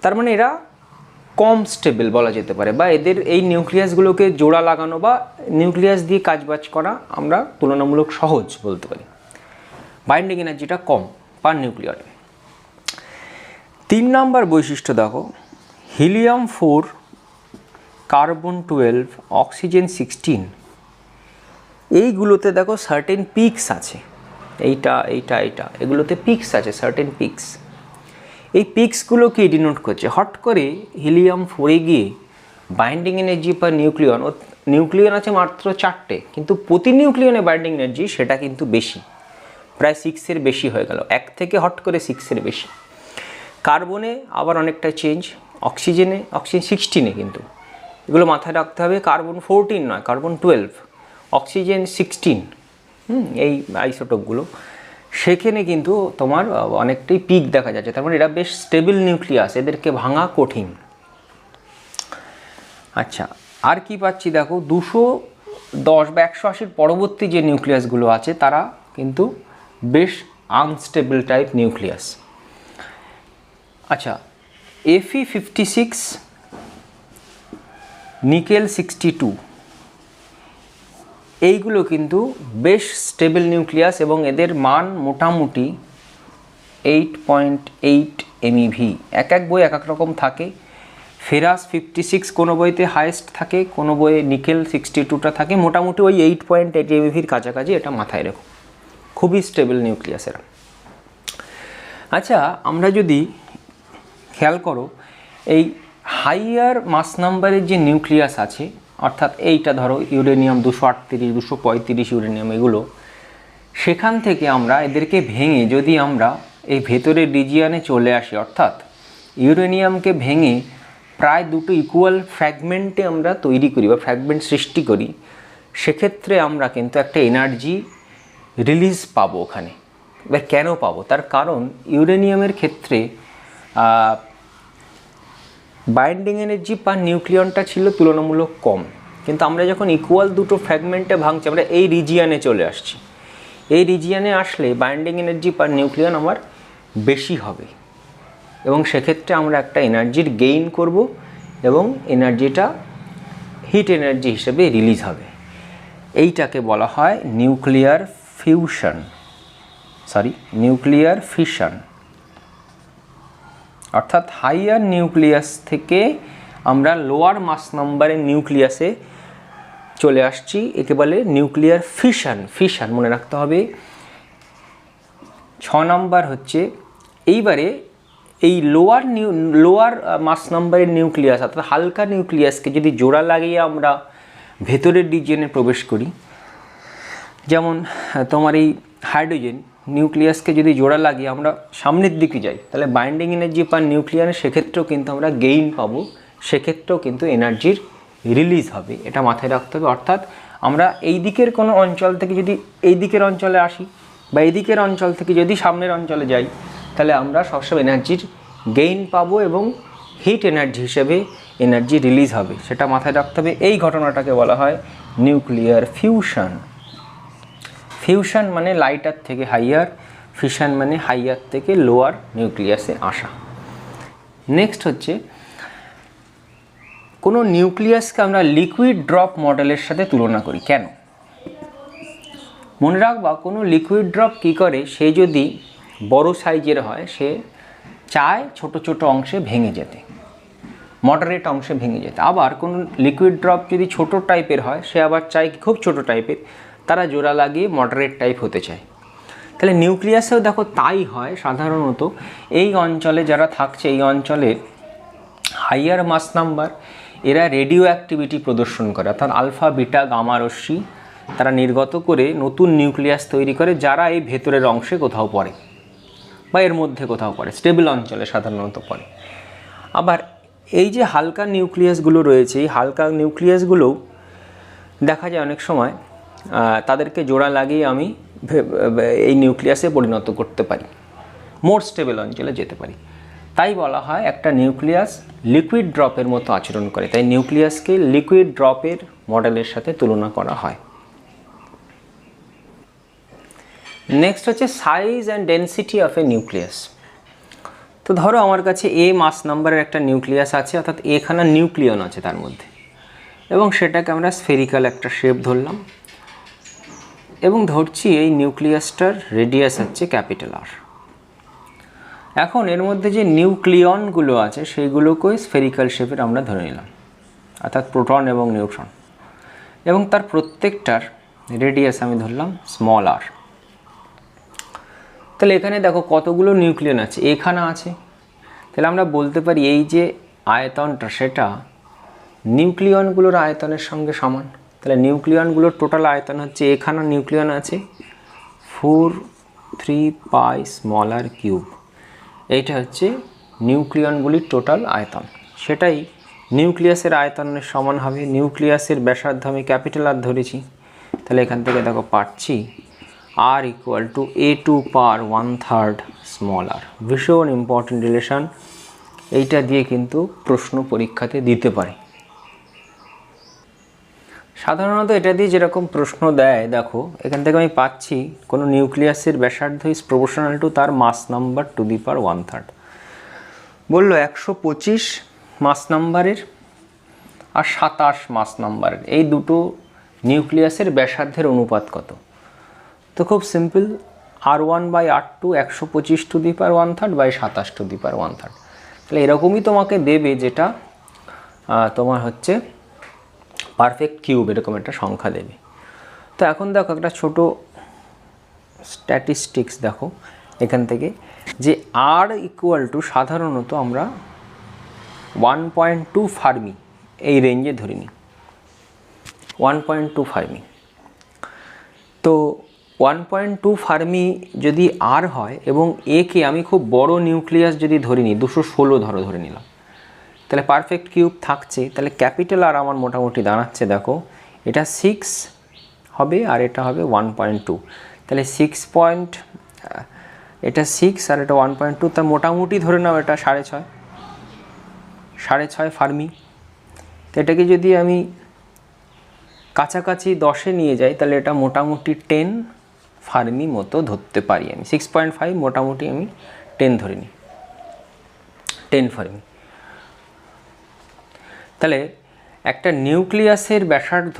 তার মানে এরা কম স্টেবল বলা যেতে পারে, বা এদের এই নিউক্লিয়াসগুলোকে জোড়া লাগানো বা নিউক্লিয়াস দিয়ে কাজবাজ করা আমরা তুলনামূলক সহজ বলতে পারি, বাইন্ডিং এনার্জিটা কম পার নিউক্লিয়নে। 3 নম্বর বৈশিষ্ট্য দেখো, হিলিয়াম 4, কার্বন 12, অক্সিজেন 16 এইগুলোতে দেখো সার্টেন পিকস আছে, এইটা এগুলোতে পিকস আছে, সার্টেন পিকস। এই পিক্সগুলো কি ডিনোট করছে? হট করে হিলিয়াম 4-এ গিয়ে বাইন্ডিং এনার্জি পার নিউক্লিয়ন আছে মাত্র 4টে, কিন্তু প্রতি নিউক্লিয়নে বাইন্ডিং এনার্জি সেটা কিন্তু বেশি, প্রায় 6-এর বেশি হয়ে গেল, 1 থেকে হট করে 6-এর বেশি। কার্বনে আবার অনেকটা চেঞ্জ, অক্সিজেন 16-এ, কিন্তু এগুলো মাথায় রাখতে হবে, কার্বন 14 নয়, কার্বন 12, অক্সিজেন 16, এই আইসোটোপগুলো, সেখানে কিন্তু তোমার অনেকটাই পিক দেখা যাচ্ছে। তার মানে এরা বেশ স্টেবল নিউক্লিয়াস, এদেরকে ভাঙা কঠিন। আচ্ছা, আর কি পাচ্ছি দেখো, 210 বা 180 পরবর্তী যে নিউক্লিয়াসগুলো আছে তারা কিন্তু বেশ আনস্টেবল টাইপ নিউক্লিয়াস। আচ্ছা, Fe56, নিকেল 62, এইগুলো কিন্তু বেশ স্টেবল নিউক্লিয়াস এবং এদের মান মোটামুটি 8.8 MeV। এক এক বই এক এক রকম থাকে। ফেরাস 56 কোনো বইতে হাইয়েস্ট থাকে, কোনো বইয়ে নিকেল 62টা থাকে, মোটামুটি ওই 8.8 MeVর কাছাকাছি, এটা মাথায় রেখো। খুবই স্টেবল নিউক্লিয়াস এরা। আচ্ছা, আমরা যদি খেয়াল করো, এই হাইয়ার মাস নাম্বারের যে নিউক্লিয়াস আছে, অর্থাৎ এইটা ধরো ইউরেনিয়াম 238, 235 ইউরেনিয়াম, এগুলো, সেখান থেকে আমরা এদেরকে ভেঙে যদি আমরা এই ভেতরের রিজিয়ানে চলে আসি, অর্থাৎ ইউরেনিয়ামকে ভেঙে প্রায় দুটো ইকুয়াল ফ্র্যাগমেন্টে আমরা তৈরি করি বা ফ্র্যাগমেন্ট সৃষ্টি করি, সেক্ষেত্রে আমরা কিন্তু একটা এনার্জি রিলিজ পাবো ওখানে। এবার কেন পাবো? তার কারণ ইউরেনিয়ামের ক্ষেত্রে বাইন্ডিং এনার্জি পার নিউক্লিয়নটা ছিল তুলনামূলক কম, কিন্তু আমরা যখন ইকুয়াল দুটো ফ্র্যাগমেন্টে ভাঙছি, আমরা এই রিজিয়ানে চলে আসছি। এই রিজিয়ানে আসলে বাইন্ডিং এনার্জি পার নিউক্লিয়ন আমার বেশি হবে এবং সেক্ষেত্রে আমরা একটা এনার্জির গেইন করব এবং এনার্জিটা হিট এনার্জি হিসেবে রিলিজ হবে। এইটাকে বলা হয় নিউক্লিয়ার ফিশন। অর্থাৎ হাইয়ার নিউক্লিয়াস থেকে আমরা লোয়ার মাস নাম্বারের নিউক্লিয়াসে চলে আসছি, একে বলে নিউক্লিয়ার ফিশন মনে রাখতে হবে। 6 নাম্বার হচ্ছে, এইবারে এই লোয়ার মাস নাম্বারের নিউক্লিয়াস অর্থাৎ হালকা নিউক্লিয়াসকে যদি জোড়া লাগিয়ে আমরা ভেতরের রিজিয়নে প্রবেশ করি, যেমন তোমার এই হাইড্রোজেন নিউক্লিয়াসকে যদি জোড়া লাগিয়ে আমরা সামনের দিকে যাই, তাহলে বাইন্ডিং এনার্জি পার নিউক্লিয়ানে সেক্ষেত্রেও কিন্তু আমরা গেইন পাবো, সেক্ষেত্রেও কিন্তু এনার্জির রিলিজ হবে। এটা মাথায় রাখতে হবে। অর্থাৎ আমরা এই দিকের কোনো অঞ্চল থেকে যদি এই দিকের অঞ্চলে আসি বা এই দিকের অঞ্চল থেকে যদি সামনের অঞ্চলে যাই, তাহলে আমরা সবসময় এনার্জির গেইন পাবো এবং হিট এনার্জি হিসেবে এনার্জি রিলিজ হবে, সেটা মাথায় রাখতে হবে। এই ঘটনাটাকে বলা হয় নিউক্লিয়ার ফিউশন মানে লাইটার থেকে হাইয়ার, ফিশন মানে হাইয়ার থেকে লোয়ার নিউক্লিয়াসে আসা। নেক্সট হচ্ছে, কোনো নিউক্লিয়াসকে আমরা লিকুইড ড্রপ মডেলের সাথে তুলনা করি। কেন? মনে রাখবা, কোনো লিকুইড ড্রপ কী করে, সে যদি বড় সাইজের হয় সে চায় ছোট ছোট অংশে ভেঙে যেতে, মডারেট অংশে ভেঙে যেতে। আবার কোনো লিকুইড ড্রপ যদি ছোট টাইপের হয়, সে আবার চায় খুব ছোট টাইপের, তারা জোড়া লাগিয়ে মডারেট টাইপ হতে চায়। তাহলে নিউক্লিয়াসেও দেখো তাই হয়। সাধারণত এই অঞ্চলে যারা থাকছে, এই অঞ্চলের হাইয়ার মাস নাম্বার, এরা রেডিও অ্যাক্টিভিটি প্রদর্শন করে, অর্থাৎ আলফা বিটা গামা রশ্মি তারা নির্গত করে নতুন নিউক্লিয়াস তৈরি করে, যারা এই ভেতরের অংশে কোথাও পড়ে বা এর মধ্যে কোথাও পড়ে, স্টেবল অঞ্চলে সাধারণত পড়ে। আবার এই যে হালকা নিউক্লিয়াসগুলো রয়েছে, এই হালকা নিউক্লিয়াসগুলোও দেখা যায় অনেক সময় তাদেরকে জোড়া লাগিয়ে আমি এই নিউক্লিয়াসে পরিণত করতে পারি, মোর স্টেবল অঞ্চলে যেতে পারি। তাই বলা হয় একটা নিউক্লিয়াস লিকুইড ড্রপের মতো আচরণ করে, তাই নিউক্লিয়াসকে লিকুইড ড্রপের মডেলের সাথে তুলনা করা হয়। নেক্সট হচ্ছে size and density of A nucleus. তো ধরো আমার কাছে এ মাস নাম্বারের একটা নিউক্লিয়াস আছে, অর্থাৎ এখানে নিউক্লিয়ন আছে তার মধ্যে, এবং সেটাকে আমরা স্ফেরিক্যাল একটা শেপ ধরলাম এবং ধরছি এই নিউক্লিয়াসটার রেডিয়াস হচ্ছে ক্যাপিটাল আর। এখন এর মধ্যে যে নিউক্লিয়নগুলো আছে সেইগুলোকে স্ফেরিক্যাল শেপের আমরা ধরে নিলাম, অর্থাৎ প্রোটন এবং নিউট্রন, এবং তার প্রত্যেকটার রেডিয়াস আমি ধরলাম স্মল আর। তাহলে এখানে দেখো কতগুলো নিউক্লিয়ন আছে, এখানে আছে। তাহলে আমরা বলতে পারি এই যে আয়তনটা সেটা নিউক্লিয়নগুলোর আয়তনের সঙ্গে সমান। তাহলে নিউক্লিয়নগুলোর টোটাল আয়তন হচ্ছে, এখানে নিউক্লিয়ন আছে 4 3π স্মলার কিউব। এইটা হচ্ছে নিউক্লিয়নগুলির টোটাল আয়তন, সেটাই নিউক্লিয়াসের আয়তনের সমান হবে। নিউক্লিয়াসের ব্যাসার্ধ আমি ক্যাপিটাল আর ধরেছি, তাহলে এখান থেকে দেখো পাচ্ছি r equal to a2 power 1/3 smaller. ভীষণ ইম্পর্টেন্ট রিলেশন, এইটা দিয়ে কিন্তু প্রশ্ন পরীক্ষাতে দিতে পারে। সাধারণত এটা দিয়ে যেরকম প্রশ্ন দেয়, দেখো এখান থেকে আমি পাচ্ছি কোনো নিউক্লিয়াসের ব্যাসার্ধ ইজ প্রপোর্শনাল টু তার মাস নাম্বার টু দি পাওয়ার 1/3। বললো 125 মাস নাম্বারের আর 27 মাস নাম্বারের এই দুটো নিউক্লিয়াসের ব্যাসার্ধের অনুপাত কত। তো খুব simple, r1/r2 125 to the power 1/3 by 27 to the power 1/3। তাহলে এরকমই তোমাকে দেবে, যেটা তোমার হচ্ছে পারফেক্ট কিউব, এরকম একটা সংখ্যা দেবে। তো এখন দেখো একটা ছোট স্ট্যাটিস্টিক্স দেখো এখান থেকে, যে r ইকুয়াল টু সাধারণত আমরা 1.2 ফার্মি এই রেঞ্জে ধরে নিই, 1.2 ফার্মি। তো 1.2 ফার্মি যদি আর হয় এবং একে আমি খুব বড় নিউক্লিয়াস যদি ধরে নিই, 216 ধরে নিলাম, তাহলে পারফেক্ট কিউব থাকছে। তাহলে ক্যাপিটাল আর আমার মোটামুটি দাঁড়াচ্ছে, দেখো এটা 6 হবে আর এটা হবে 1.2, তাহলে এটা 6 আর এটা 1.2, তার মোটামুটি ধরে নাও এটা 6.5 ফার্মি। তো এটাকে যদি আমি কাছাকাছি 10-এ নিয়ে যাই, তাহলে এটা মোটামুটি 10 ফার্মি মতো ধরতে পারি আমি। 6.5 মোটামুটি আমি 10 ধরে নিই, 10 ফার্মি। তাহলে একটা নিউক্লিয়াসের ব্যাসার্ধ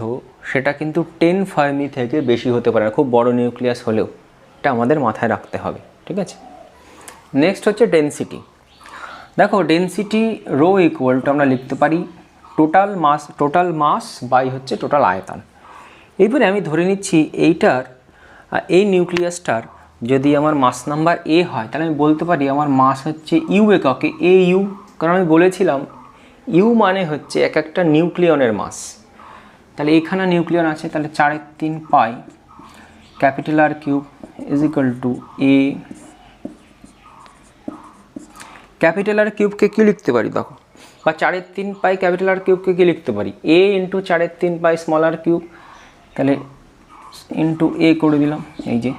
সেটা কিন্তু 10 ফার্মি থেকে বেশি হতে পারে না, খুব বড় নিউক্লিয়াস হলেও। এটা আমাদের মাথায় রাখতে হবে, ঠিক আছে। নেক্সট হচ্ছে ডেনসিটি। দেখো ডেনসিটি রো ইকুয়াল টু আমরা লিখতে পারি টোটাল মাস বাই হচ্ছে টোটাল আয়তন। এইবারে আমি ধরে নিচ্ছি এই নিউক্লিয়াসটার যদি আমার মাস নাম্বার এ হয়, তাহলে আমি বলতে পারি আমার মাস হচ্ছে ইউ এককে এ ইউ, কারণ আমি বলেছিলাম ইউ মানে হচ্ছে এক একটা নিউক্লিয়নের মাস। তাহলে এখানে নিউক্লিয়ন আছে, তাহলে 4/3 pi capital R cube is equal to A. Capital R কিউবকে কী লিখতে পারি দেখো, বা 4/3 পাই ক্যাপিটাল আর কিউবকে কী লিখতে পারি, এ into 4/3 pi small R cube, তাহলে ইন্টু এ করে দিলাম এই যে।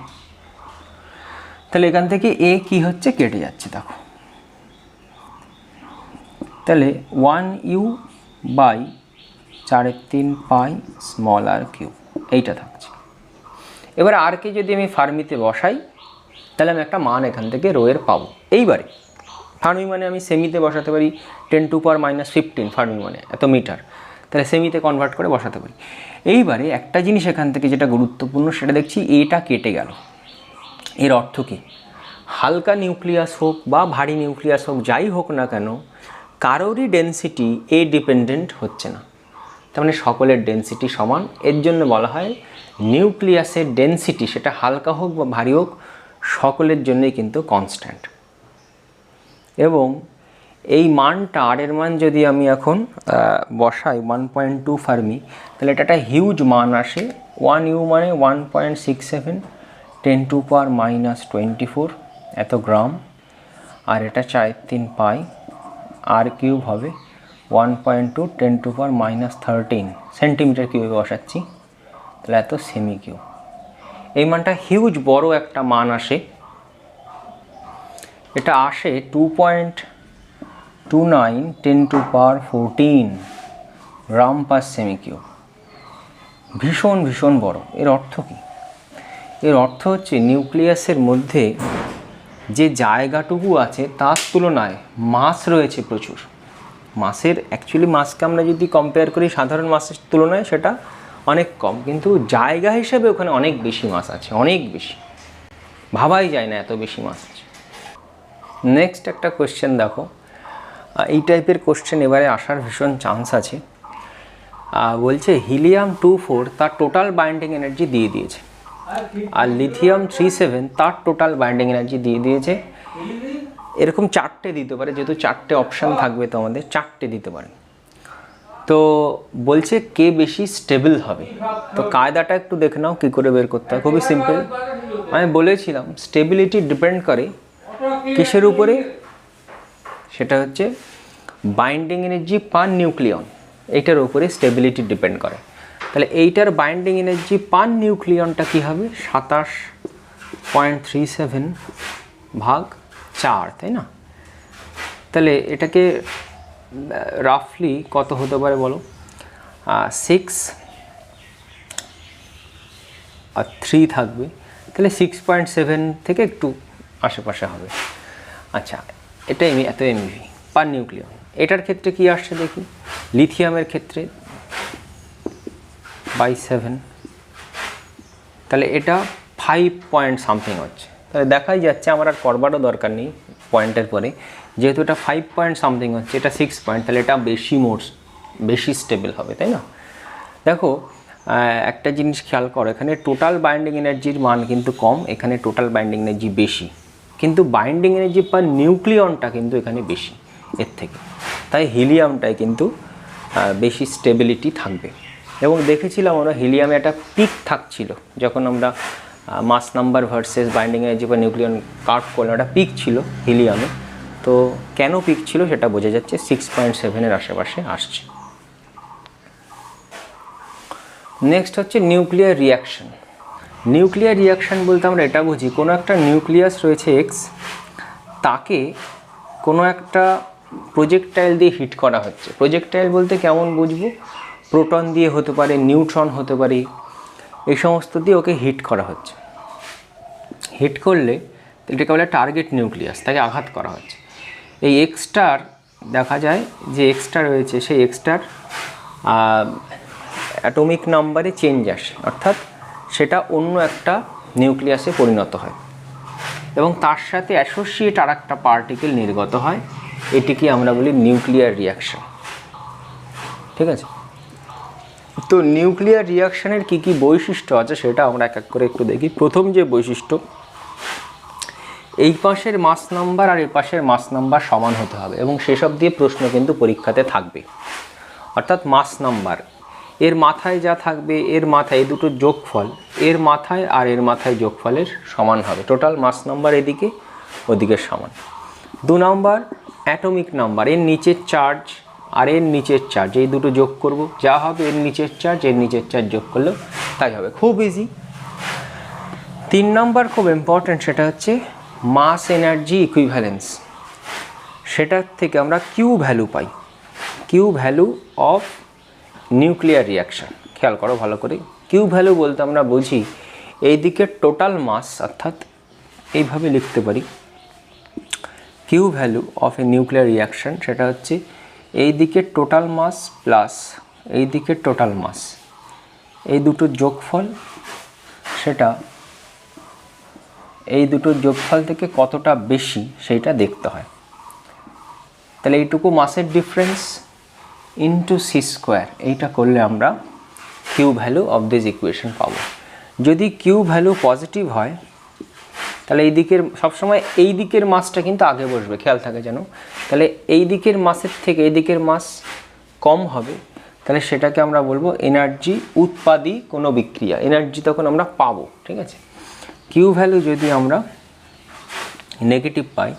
তাহলে এখান থেকে এ কি হচ্ছে কেটে যাচ্ছে দেখো, তাহলে 1u by 4/3 pi small R cube এইটা থাকছে। এবার আরকে যদি আমি ফার্মিতে বসাই, তাহলে আমি একটা মান এখান থেকে রোয়ের পাবো। এইবারে ফার্মি মানে আমি সেমিতে বসাতে পারি, 10⁻⁻15 ফার্মি মানে এত মিটার, তাহলে সেমিতে কনভার্ট করে বসাতে পারি। এইবারে একটা জিনিস এখান থেকে যেটা গুরুত্বপূর্ণ, সেটা দেখছি এটা কেটে গেল। এর অর্থ কী, হালকা নিউক্লিয়াস হোক বা ভারী নিউক্লিয়াস হোক, যাই হোক না কেন, কারোরই ডেনসিটি এ ডিপেন্ডেন্ট হচ্ছে না, তার মানে সকলের ডেনসিটি সমান। এর জন্য বলা হয় নিউক্লিয়াসের ডেনসিটি, সেটা হালকা হোক বা ভারী হোক, সকলের জন্যই কিন্তু কনস্ট্যান্ট। এবং এই মানটা আর এর মান যদি আমি এখন বসাই 1.2 ফার্মি, তাহলে এটা একটা হিউজ মান আসে। 1u মানে 1.67 10⁻⁻24 এত গ্রাম, আর এটা 4/3 পাই, আর কিউব হবে 1.2 10⁻⁻13 সেন্টিমিটার কিউবে বসাচ্ছি, তাহলে এত সেমি কিউব। এই মানটা হিউজ বড় একটা মান আসে, এটা আসে 2.29 10⁻14 গ্রাম পার সেমি কিউব, ভীষণ বড়। এর অর্থ কী, এর অর্থ হচ্ছে নিউক্লিয়াসের মধ্যে যে জায়গাটুকু আছে তার তুলনায় মাস রয়েছে প্রচুর। মাসের অ্যাকচুয়ালি মাসকে আমরা যদি কম্পেয়ার করি সাধারণ মাসের তুলনায় সেটা অনেক কম, কিন্তু জায়গা হিসেবে ওখানে অনেক বেশি মাস আছে, অনেক বেশি, ভাবাই যায় না এত বেশি মাস আছে। নেক্সট একটা কোশ্চেন দেখো, এই টাইপের কোশ্চেন এবারে আসার ভীষণ চান্স আছে। বলছে হিলিয়াম-24 তার টোটাল বাইন্ডিং এনার্জি দিয়ে দিয়েছে, আর লিথিয়াম-37 তার টোটাল বাইন্ডিং এনার্জি দিয়ে দিয়েছে। এরকম 4টে দিতে পারে, যেহেতু 4টে অপশান থাকবে তোমাদের, 4টে দিতে পারে। তো বলছে কে বেশি স্টেবল হবে। তো কায়দাটা একটু দেখে নাও কী করে বের করতে হয়, খুবই সিম্পল। আমি বলেছিলাম স্টেবিলিটি ডিপেন্ড করে কিসের উপরে, সেটা হচ্ছে বাইন্ডিং এনার্জি পার নিউক্লিয়ন, এইটার উপরে স্টেবিলিটি ডিপেন্ড করে। তাহলে এইটার বাইন্ডিং এনার্জি পার নিউক্লিয়নটা কী হবে, 27.37 ভাগ 4, তাই না? তাহলে এটাকে রাফলি কত হতে পারে বলো, 6 আর 3 থাকবে, তাহলে 6.7 থেকে একটু আশেপাশে হবে। আচ্ছা, এটা এত এমভি পার নিউক্লিয়ন। এটার ক্ষেত্রে কি আসছে দেখি, লিথিয়ামের ক্ষেত্রে বাই 7, তাহলে এটা 5 পয়েন্ট সামথিং হচ্ছে। তাহলে দেখাই যাচ্ছে আমার আর করবারও দরকার নেই পয়েন্টের পরে, যেহেতু এটা 5 পয়েন্ট সামথিং হচ্ছে, এটা 6 পয়েন্ট, তাহলে এটা বেশি স্টেবল হবে, তাই না? দেখো একটা জিনিস খেয়াল করো, এখানে টোটাল বাইন্ডিং এনার্জির মান কিন্তু কম, এখানে টোটাল বাইন্ডিং এনার্জি বেশি, কিন্তু বাইন্ডিং এনার্জি পার নিউক্লিয়নটা কিন্তু এখানে বেশি এর থেকে, তাই হিলিয়ামটায় কিন্তু বেশি স্টেবিলিটি থাকবে। এবং দেখেছিলাম আমরা হিলিয়ামে একটা পিক থাকছিল, যখন আমরা মাস নাম্বার ভার্সেস বাইন্ডিং এনার্জি পার নিউক্লিয়ন কাট করলাম, একটা পিক ছিল হিলিয়ামে। তো কেন পিক ছিল সেটা বোঝা যাচ্ছে, 6.7-এর আশেপাশে আসছে। নেক্সট হচ্ছে নিউক্লিয়ার রিয়াকশন। নিউক্লিয়ার রিয়াকশন বলতে আমরা এটা বুঝি, কোনো একটা নিউক্লিয়াস রয়েছে এক্স, তাকে কোনো একটা প্রজেক্টাইল দিয়ে হিট করা হচ্ছে। প্রজেক্টাইল বলতে কেমন বুঝবো, প্রোটন দিয়ে হতে পারে, নিউট্রন হতে পারে, এই সমস্ত দিয়ে ওকে হিট করা হচ্ছে। হিট করলে এটাকে বলে টার্গেট নিউক্লিয়াস, তাকে আঘাত করা হচ্ছে। এই এক্সটার দেখা যায় যে এক্সটা রয়েছে, সেই এক্সটার অ্যাটমিক নাম্বারে চেঞ্জ আসে, অর্থাৎ সেটা অন্য একটা নিউক্লিয়াসে পরিণত হয় এবং তার সাথে অ্যাসোসিয়েট আর একটা পার্টিকেল নির্গত হয়। এটিকে আমরা বলি নিউক্লিয়ার রিয়াকশন, ঠিক আছে? তো নিউক্লিয়ার রিয়াকশানের কী কী বৈশিষ্ট্য আছে সেটা আমরা এক এক করে একটু দেখি। প্রথম যে বৈশিষ্ট্য, এই পাশের মাস নাম্বার আর এই পাশের মাস নাম্বার সমান হতে হবে, এবং সেসব দিয়ে প্রশ্ন কিন্তু পরীক্ষাতে থাকবে। অর্থাৎ মাস নাম্বার এর মাথায় যা থাকবে, এর মাথায় এই দুটো যোগফল এর মাথায় আর এর মাথায় যোগফলের সমান হবে। টোটাল মাস নাম্বার এদিকে ওদিকে সমান। 2 নম্বর অ্যাটমিক নাম্বার, এর নিচের চার্জ আর এর নিচের চার্জ, এই দুটো যোগ করব, যা হবে এর নিচের চার্জ এর নিচের চার্জ যোগ করলেও তাই হবে, খুব ইজি। 3 নম্বর খুব ইম্পর্ট্যান্ট, সেটা হচ্ছে মাস এনার্জি ইকুইভ্যালেন্স। সেটার থেকে আমরা কিউ ভ্যালু পাই, Q value of nuclear reaction. খেয়াল করো ভালো করে, কিউ ভ্যালু বলতে আমরা বুঝি এই দিকে টোটাল মাস, অর্থাৎ এইভাবে লিখতে পারি Q value of a nuclear reaction, সেটা হচ্ছে এই দিকে টোটাল মাস প্লাস এই দিকে টোটাল মাস, এই দুটো যোগফল, সেটা এই দুটো যোগফল থেকে কতটা বেশি সেইটা দেখতে হয়। তাহলে এইটুকু মাসের ডিফারেন্স ইন্টু সি স্কোয়ার, এইটা করলে আমরা Q value of this equation পাবো। যদি কিউ ভ্যালু পজিটিভ হয় তাহলে এই দিকের সবসময় এই দিকের মাসটা কিন্তু আগে বসবে, খেয়াল থাকে যেন। তাহলে এই দিকের মাসের থেকে এই দিকের মাস কম হবে, তাহলে সেটাকে আমরা বলবো এনার্জি উৎপাদী কোনো বিক্রিয়া, এনার্জি তখন আমরা পাবো, ঠিক আছে? কিউ ভ্যালু যদি আমরা নেগেটিভ পাই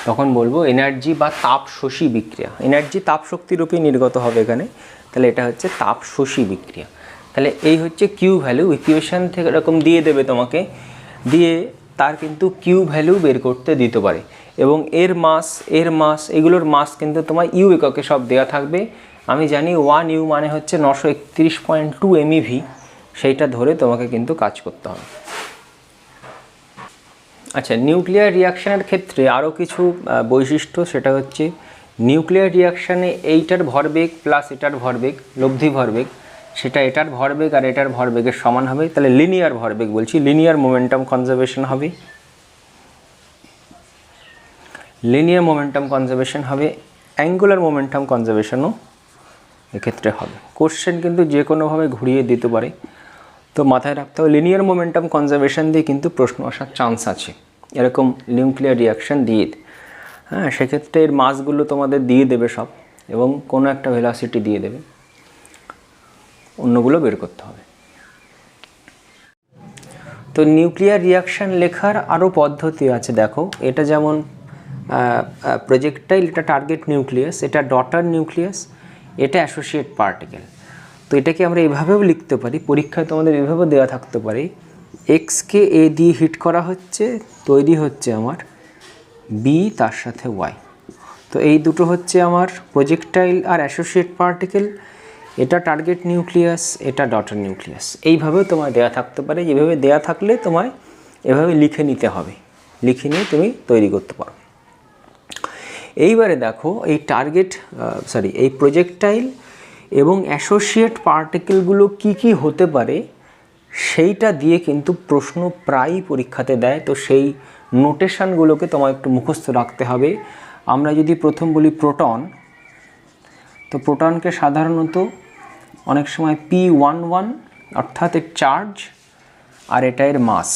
তখন বলবো এনার্জি বা তাপ শোষী বিক্রিয়া। এনার্জি তাপ শক্তি রূপে নির্গত হবে এখানে, তাহলে এটা হচ্ছে তাপ শোষী বিক্রিয়া। তাহলে এই হচ্ছে কিউ ভ্যালু। ইকুয়েশন থেকে এরকম দিয়ে দেবে তোমাকে, দিয়ে তার কিন্তু কিউ ভ্যালু বের করতে দিতে পারে, এবং এর মাস এগুলোর মাস কিন্তু তোমার ইউ এককে সব দেওয়া থাকবে। আমি জানি 1 ইউ মানে হচ্ছে 931.2 MeV, সেইটা ধরে তোমাকে কিন্তু কাজ করতে হবে। আচ্ছা, নিউক্লিয়ার রিয়াকশানের ক্ষেত্রে আরও কিছু বৈশিষ্ট্য, সেটা হচ্ছে নিউক্লিয়ার রিয়াকশানে এইটার ভরবেগ প্লাস এটার ভরবেগ, লব্ধি ভরবেগ, সেটা এটার ভরবেগ আর এটার ভরবেগের সমান হবে। তাহলে লিনিয়ার ভরবেগ বলছি, লিনিয়ার মোমেন্টাম কনজারভেশন হবে, লিনিয়ার মোমেন্টাম কনজারভেশন হবে, অ্যাঙ্গুলার মোমেন্টাম কনজারভেশনও এক্ষেত্রে হবে। কোশ্চেন কিন্তু যে কোনোভাবে ঘুরিয়ে দিতে পারে, তো মাথায় রাখতে হবে লিনিয়ার মোমেন্টাম কনজারভেশন দিয়ে কিন্তু প্রশ্ন আসার চান্স আছে এরকম নিউক্লিয়ার রিয়াকশান দিয়ে। হ্যাঁ, সেক্ষেত্রে এর মাসগুলো তোমাদের দিয়ে দেবে সব, এবং কোনো একটা ভেলোসিটি দিয়ে দেবে। অন্যগুলো বের করতে হবে। তো নিউক্লিয়ার রিয়াকশান লেখার আরও পদ্ধতি আছে। দেখো, এটা যেমন প্রজেক্টাইল, এটা টার্গেট নিউক্লিয়াস, এটা ডটার নিউক্লিয়াস, এটা অ্যাসোসিয়েট পার্টিকেল। তো এটাকে আমরা এভাবেও লিখতে পারি, পরীক্ষায় তোমাদের এভাবেও দেওয়া থাকতে পারে, এক্সকে এ দিয়ে হিট করা হচ্ছে, তৈরি হচ্ছে আমার বি, তার সাথে ওয়াই। তো এই দুটো হচ্ছে আমার প্রজেক্টাইল আর অ্যাসোসিয়েট পার্টিকেল, এটা টার্গেট নিউক্লিয়াস, এটা ডটার নিউক্লিয়াস। এইভাবেও তোমার দেওয়া থাকতে পারে। যেভাবে দেওয়া থাকলে তোমায় এভাবে লিখে নিতে হবে, লিখে নিয়ে তুমি তৈরি করতে পারো। এইবারে দেখো, এই এই প্রজেক্টাইল এবং অ্যাসোসিয়েট পার্টিকেলগুলো কি কি হতে পারে সেইটা দিয়ে কিন্তু প্রশ্ন প্রায়ই পরীক্ষাতে দেয়। তো সেই নোটেশনগুলোকে তোমায় একটু মুখস্থ রাখতে হবে। আমরা যদি প্রথম বলি প্রোটন, তো প্রোটনকে সাধারণত অনেক সময় P11 অর্থাৎ এর চার্জ আর এটা এর মাস,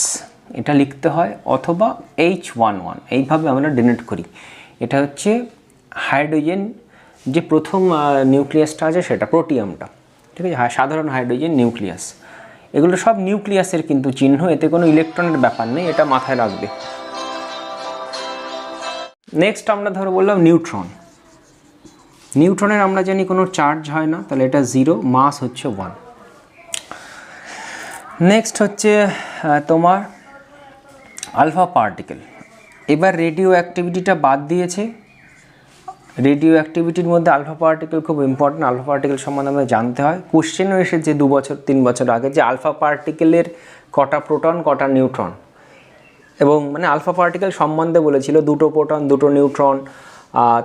এটা লিখতে হয়, অথবা H11, এইভাবে আমরা ডিনোট করি। এটা হচ্ছে হাইড্রোজেন, যে প্রথম নিউক্লিয়াসটা আছে সেটা, প্রোটিয়ামটা, ঠিক আছে, সাধারণ হাইড্রোজেন নিউক্লিয়াস। এগুলো সব নিউক্লিয়াসের কিন্তু চিহ্ন, এতে কোনো ইলেকট্রনের ব্যাপার নেই, এটা মাথায় রাখবে। নেক্সট আমরা ধরো বললাম নিউট্রন। নিউট্রনের আমরা জানি কোনো চার্জ হয় না, তাহলে এটা 0, মাস হচ্ছে 1। নেক্সট হচ্ছে তোমার আলফা পার্টিকেল। এবার রেডিও অ্যাক্টিভিটিটা বাদ দিয়েছে। রেডিও অ্যাক্টিভিটির মধ্যে আলফা পার্টিকেল খুব ইম্পর্টেন্ট। আলফা পার্টিকেল সম্বন্ধে আমাদের জানতে হয়। কোশ্চেনও এসেছে 2 বছর 3 বছর আগে, যে আলফা পার্টিকেলের কটা প্রোটন কটা নিউট্রন, এবং মানে আলফা পার্টিকেল সম্বন্ধে বলেছিল 2টো প্রোটন 2টো নিউট্রন,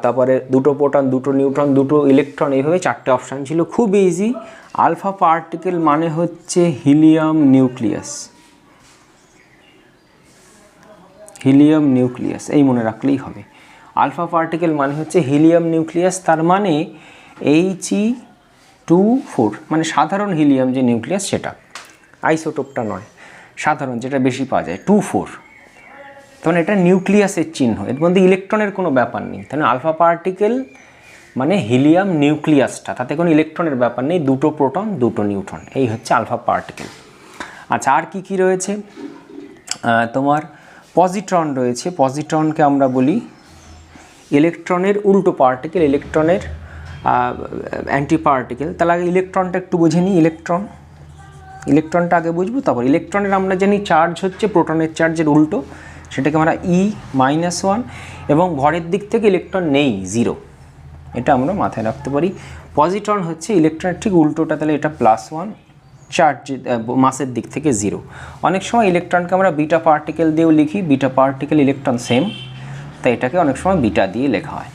তারপরে 2টো প্রোটন 2টো নিউট্রন 2টো ইলেকট্রন, এইভাবে 4টে অপশান ছিল, খুব ইজি। আলফা পার্টিকেল মানে হচ্ছে হিলিয়াম নিউক্লিয়াস, হিলিয়াম নিউক্লিয়াস, এই মনে রাখলেই হবে। আলফা পার্টিকেল মানে হচ্ছে হিলিয়াম নিউক্লিয়াস, তার মানে He24, মানে সাধারণ হিলিয়াম যে নিউক্লিয়াস সেটা, আইসোটোপটা নয়, সাধারণ যেটা বেশি পাওয়া যায় 24। তখন এটা নিউক্লিয়াসের চিহ্ন, এর মধ্যে ইলেকট্রনের কোনো ব্যাপার নেই। তাহলে আলফা পার্টিকেল মানে হিলিয়াম নিউক্লিয়াসটা, তাতে কোনো ইলেকট্রনের ব্যাপার নেই, 2টো প্রোটন 2টো নিউট্রন, এই হচ্ছে আলফা পার্টিকেল। আচ্ছা, আর কি কি রয়েছে? তোমার পজিট্রন রয়েছে। পজিট্রনকে আমরা বলি ইলেকট্রনের উল্টো পার্টিকেল, ইলেকট্রনের অ্যান্টি পার্টিকেল। তাহলে আগে ইলেকট্রনটা একটু বুঝে নিই। ইলেকট্রনটা আগে বুঝবো, তারপর ইলেকট্রনের আমরা জানি চার্জ হচ্ছে প্রোটনের চার্জের উল্টো, সেটাকে আমরা E-1, এবং ভরের দিক থেকে ইলেকট্রন নেই, 0, এটা আমরা মাথায় রাখতে পারি। পজিট্রন হচ্ছে ইলেকট্রনের ঠিক উল্টোটা, তাহলে এটা +1, চার্জ মাসের দিক থেকে 0। অনেক সময় ইলেকট্রনকে আমরা বিটা পার্টিকেল দিয়েও লিখি, বিটা পার্টিকেল ইলেকট্রন সেম, তাই এটাকে অনেক সময় বিটা দিয়ে লেখা হয়,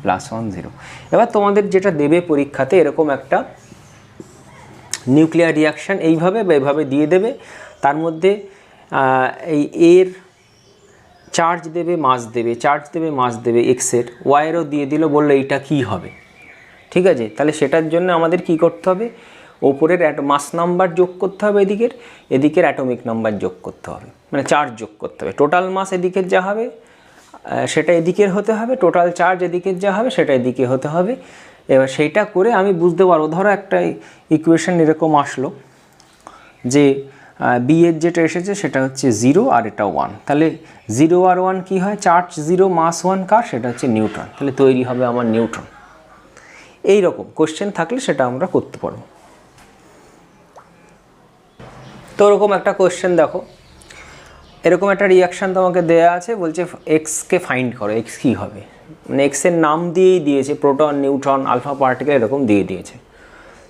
+1 0। এবার তোমাদের যেটা দেবে পরীক্ষাতে, এরকম একটা নিউক্লিয়ার রিয়াকশান এইভাবে বা এভাবে দিয়ে দেবে, তার মধ্যে এই এর চার্জ দেবে মাস দেবে, চার্জ দেবে মাস দেবে, এক্সের ওয়াইয়েরও দিয়ে দিল, বললো এইটা কী হবে, ঠিক আছে। তাহলে সেটার জন্য আমাদের কি করতে হবে? ওপরের মাস নাম্বার যোগ করতে হবে, এদিকের অ্যাটমিক নাম্বার যোগ করতে হবে, মানে চার্জ যোগ করতে হবে। টোটাল মাস এদিকের যা হবে সেটা এদিকের হতে হবে, টোটাল চার্জ এদিকের যা হবে সেটা এদিকে হতে হবে। এবার সেইটা করে আমি বুঝতে পারবো, ধরো একটা ইকুয়েশন এরকম আসলো যে বি এর যেটা এসেছে সেটা হচ্ছে 0 আর এটা 1, তাহলে 0 আর 1 কী হয়? চার্জ 0 মাস 1 কার? সেটা হচ্ছে নিউট্রন, তাহলে তৈরি হবে আমার নিউট্রন। এই রকম কোশ্চেন থাকলে সেটা আমরা করতে পারবো। তো ওরকম একটা কোশ্চেন দেখো, এরকম একটা রিয়াকশান তোমাকে দেয়া আছে, বলছে এক্সকে ফাইন্ড করো, এক্স কী হবে, মানে এক্সের নাম দিয়েই দিয়েছে, প্রোটন নিউট্রন আলফা পার্টিকেল এরকম দিয়ে দিয়েছে।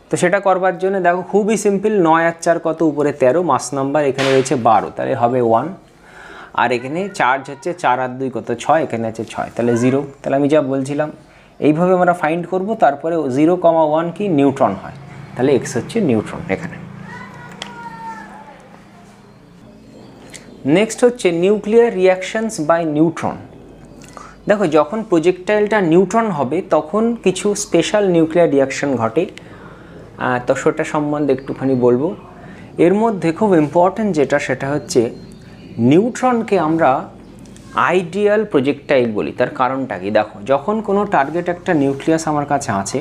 তো সেটা করবার জন্য দেখো খুবই সিম্পল, 9 আর 4 কত? উপরে 13, মাস নাম্বার এখানে রয়েছে 12, তাহলে হবে 1, আর এখানে চার্জ হচ্ছে 4 আর 2 কত? 6, এখানে আছে 6, তাহলে 0। তাহলে আমি যা বলছিলাম এইভাবে আমরা ফাইন্ড করব, তারপরে 0, 1 কি? নিউট্রন হয়, তাহলে এক্স হচ্ছে নিউট্রন এখানে। নেক্সট হচ্ছে নিউক্লিয়ার রিয়াকশানস বাই নিউট্রন। দেখো, যখন প্রজেক্টাইলটা নিউট্রন হবে তখন কিছু স্পেশাল নিউক্লিয়ার রিয়াকশান ঘটে, তো সেটা সম্বন্ধে একটুখানি বলবো। এর মধ্যে খুব ইম্পর্ট্যান্ট যেটা, সেটা হচ্ছে নিউট্রনকে আমরা আইডিয়াল প্রজেক্টাইল বলি। তার কারণটা কি? দেখো, যখন কোনো টার্গেট একটা নিউক্লিয়াস আমার কাছে আছে,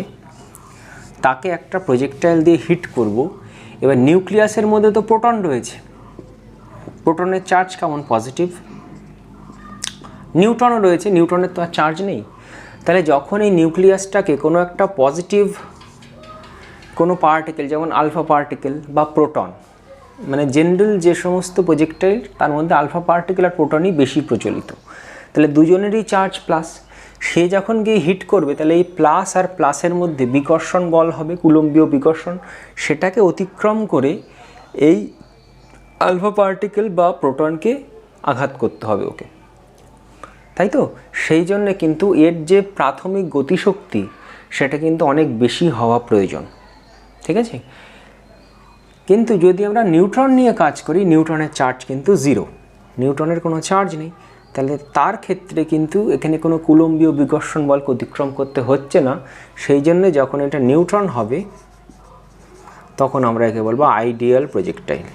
তাকে একটা প্রজেক্টাইল দিয়ে হিট করব। এবার নিউক্লিয়াসের মধ্যে তো প্রোটন রয়েছে, প্রোটনের চার্জ কেমন? পজিটিভ। নিউট্রনও রয়েছে, নিউট্রনের তো আর চার্জ নেই। তাহলে যখন এই নিউক্লিয়াসটাকে কোনো একটা পজিটিভ কোনো পার্টিকেল, যেমন আলফা পার্টিকেল বা প্রোটন, মানে জেনারেল যে সমস্ত প্রজেক্টাইল তার মধ্যে আলফা পার্টিকেল আর প্রোটনই বেশি প্রচলিত, তাহলে দুজনেরই চার্জ প্লাস, সে যখন গিয়ে হিট করবে তাহলে এই প্লাস আর প্লাসের মধ্যে বিকর্ষণ বল হবে, কুলম্বীয় বিকর্ষণ, সেটাকে অতিক্রম করে এই আলফা পার্টিকেল বা প্রোটনকে আঘাত করতে হবে ওকে, তাই তো? সেই জন্যে কিন্তু এর যে প্রাথমিক গতিশক্তি সেটা কিন্তু অনেক বেশি হওয়া প্রয়োজন, ঠিক আছে? কিন্তু যদি আমরা নিউট্রন নিয়ে কাজ করি, নিউট্রনের চার্জ কিন্তু 0, নিউট্রনের কোনো চার্জ নেই, তাহলে তার ক্ষেত্রে কিন্তু এখানে কোনো কুলম্বীয় বিকর্ষণ বলকে অতিক্রম করতে হচ্ছে না। সেই জন্য যখন এটা নিউট্রন হবে তখন আমরা একে বলবো আইডিয়াল প্রজেক্টাইল।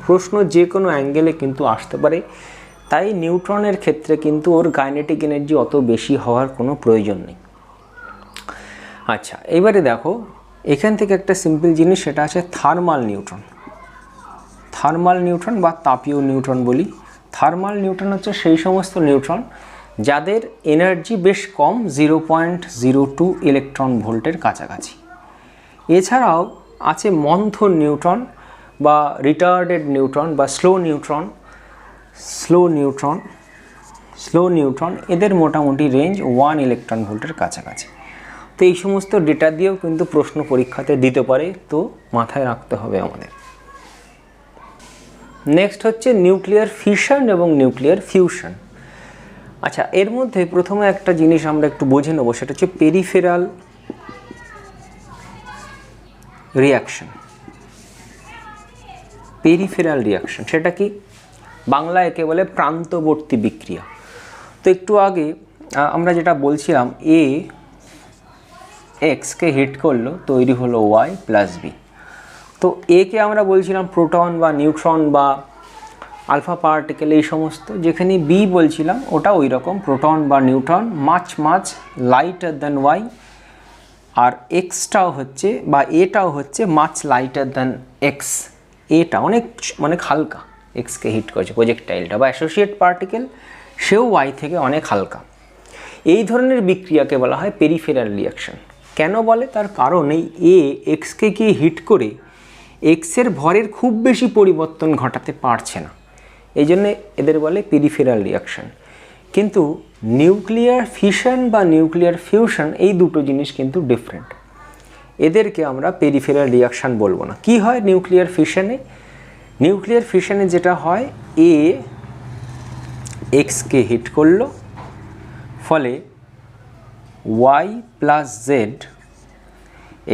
প্রশ্ন যে কোনো অ্যাঙ্গেলে কিন্তু আসতে পারে, তাই নিউট্রনের ক্ষেত্রে কিন্তু ওর কাইনেটিক এনার্জি অত বেশি হওয়ার কোনো প্রয়োজন নেই। আচ্ছা, এবারে দেখো এখান থেকে একটা সিম্পল জিনিস, সেটা আছে থার্মাল নিউট্রন। থার্মাল নিউট্রন বা তাপীয় নিউট্রন বলি। থার্মাল নিউট্রন হচ্ছে সেই সমস্ত নিউট্রন যাদের এনার্জি বেশ কম, 0.02 ইলেকট্রন ভোল্টের কাছাকাছি। এছাড়াও আছে মন্থর নিউট্রন বা রিটার্ডেড নিউট্রন বা স্লো নিউট্রন, এদের মোটামুটি রেঞ্জ 1 ইলেকট্রন ভোল্টের কাছাকাছি। তো এই সমস্ত ডেটা দিয়েও কিন্তু প্রশ্ন পরীক্ষাতে দিতে পারে, তো মাথায় রাখতে হবে আমাদের। নেক্সট হচ্ছে নিউক্লিয়ার ফিশন এবং নিউক্লিয়ার ফিউশন। আচ্ছা, এর মধ্যে প্রথমে একটা জিনিস আমরা একটু বুঝে নেব, সেটা হচ্ছে পেরিফেরাল রিয়াকশন। পেরিফেরাল রিয়াকশন সেটা কি? বাংলায় একে বলে প্রান্তবর্তী বিক্রিয়া। তো একটু আগে আমরা যেটা বলছিলাম, এ এক্সকে হিট করলো, তৈরি হলো ওয়াই প্লাস বি। তো একে আমরা বলছিলাম প্রোটন বা নিউট্রন বা আলফা পার্টিকেল এই সমস্ত, যেখানে বি বলছিলাম ওটা ওই রকম প্রোটন বা neutron, much lighter than Y. আর এক্সটাও হচ্ছে বা এটাও হচ্ছে মাচ লাইটার দ্যান এক্স। এটা অনেক হালকা, এক্সকে হিট করেছে প্রজেক্টাইলটা বা অ্যাসোসিয়েট পার্টিকেল, সেও ওয়াই থেকে অনেক হালকা। এই ধরনের বিক্রিয়াকে বলা হয় পেরিফেরাল রিয়াকশন। কেন বলে? তার কারণ এই এক্সকে গিয়ে হিট করে এক্সের ভরের খুব বেশি পরিবর্তন ঘটাতে পারছে না, এই জন্যে এদের বলে পেরিফেরাল রিয়াকশন। কিন্তু নিউক্লিয়ার ফিশন বা নিউক্লিয়ার ফিউশন এই দুটো জিনিস কিন্তু ডিফারেন্ট, এদেরকে আমরা পেরিফেরাল রিয়াকশন বলবো না। কি হয় নিউক্লিয়ার ফিশনে? নিউক্লিয়ার ফিশনে যেটা হয়, এ এক্সকে হিট করলো, ফলে ওয়াই প্লাস জেড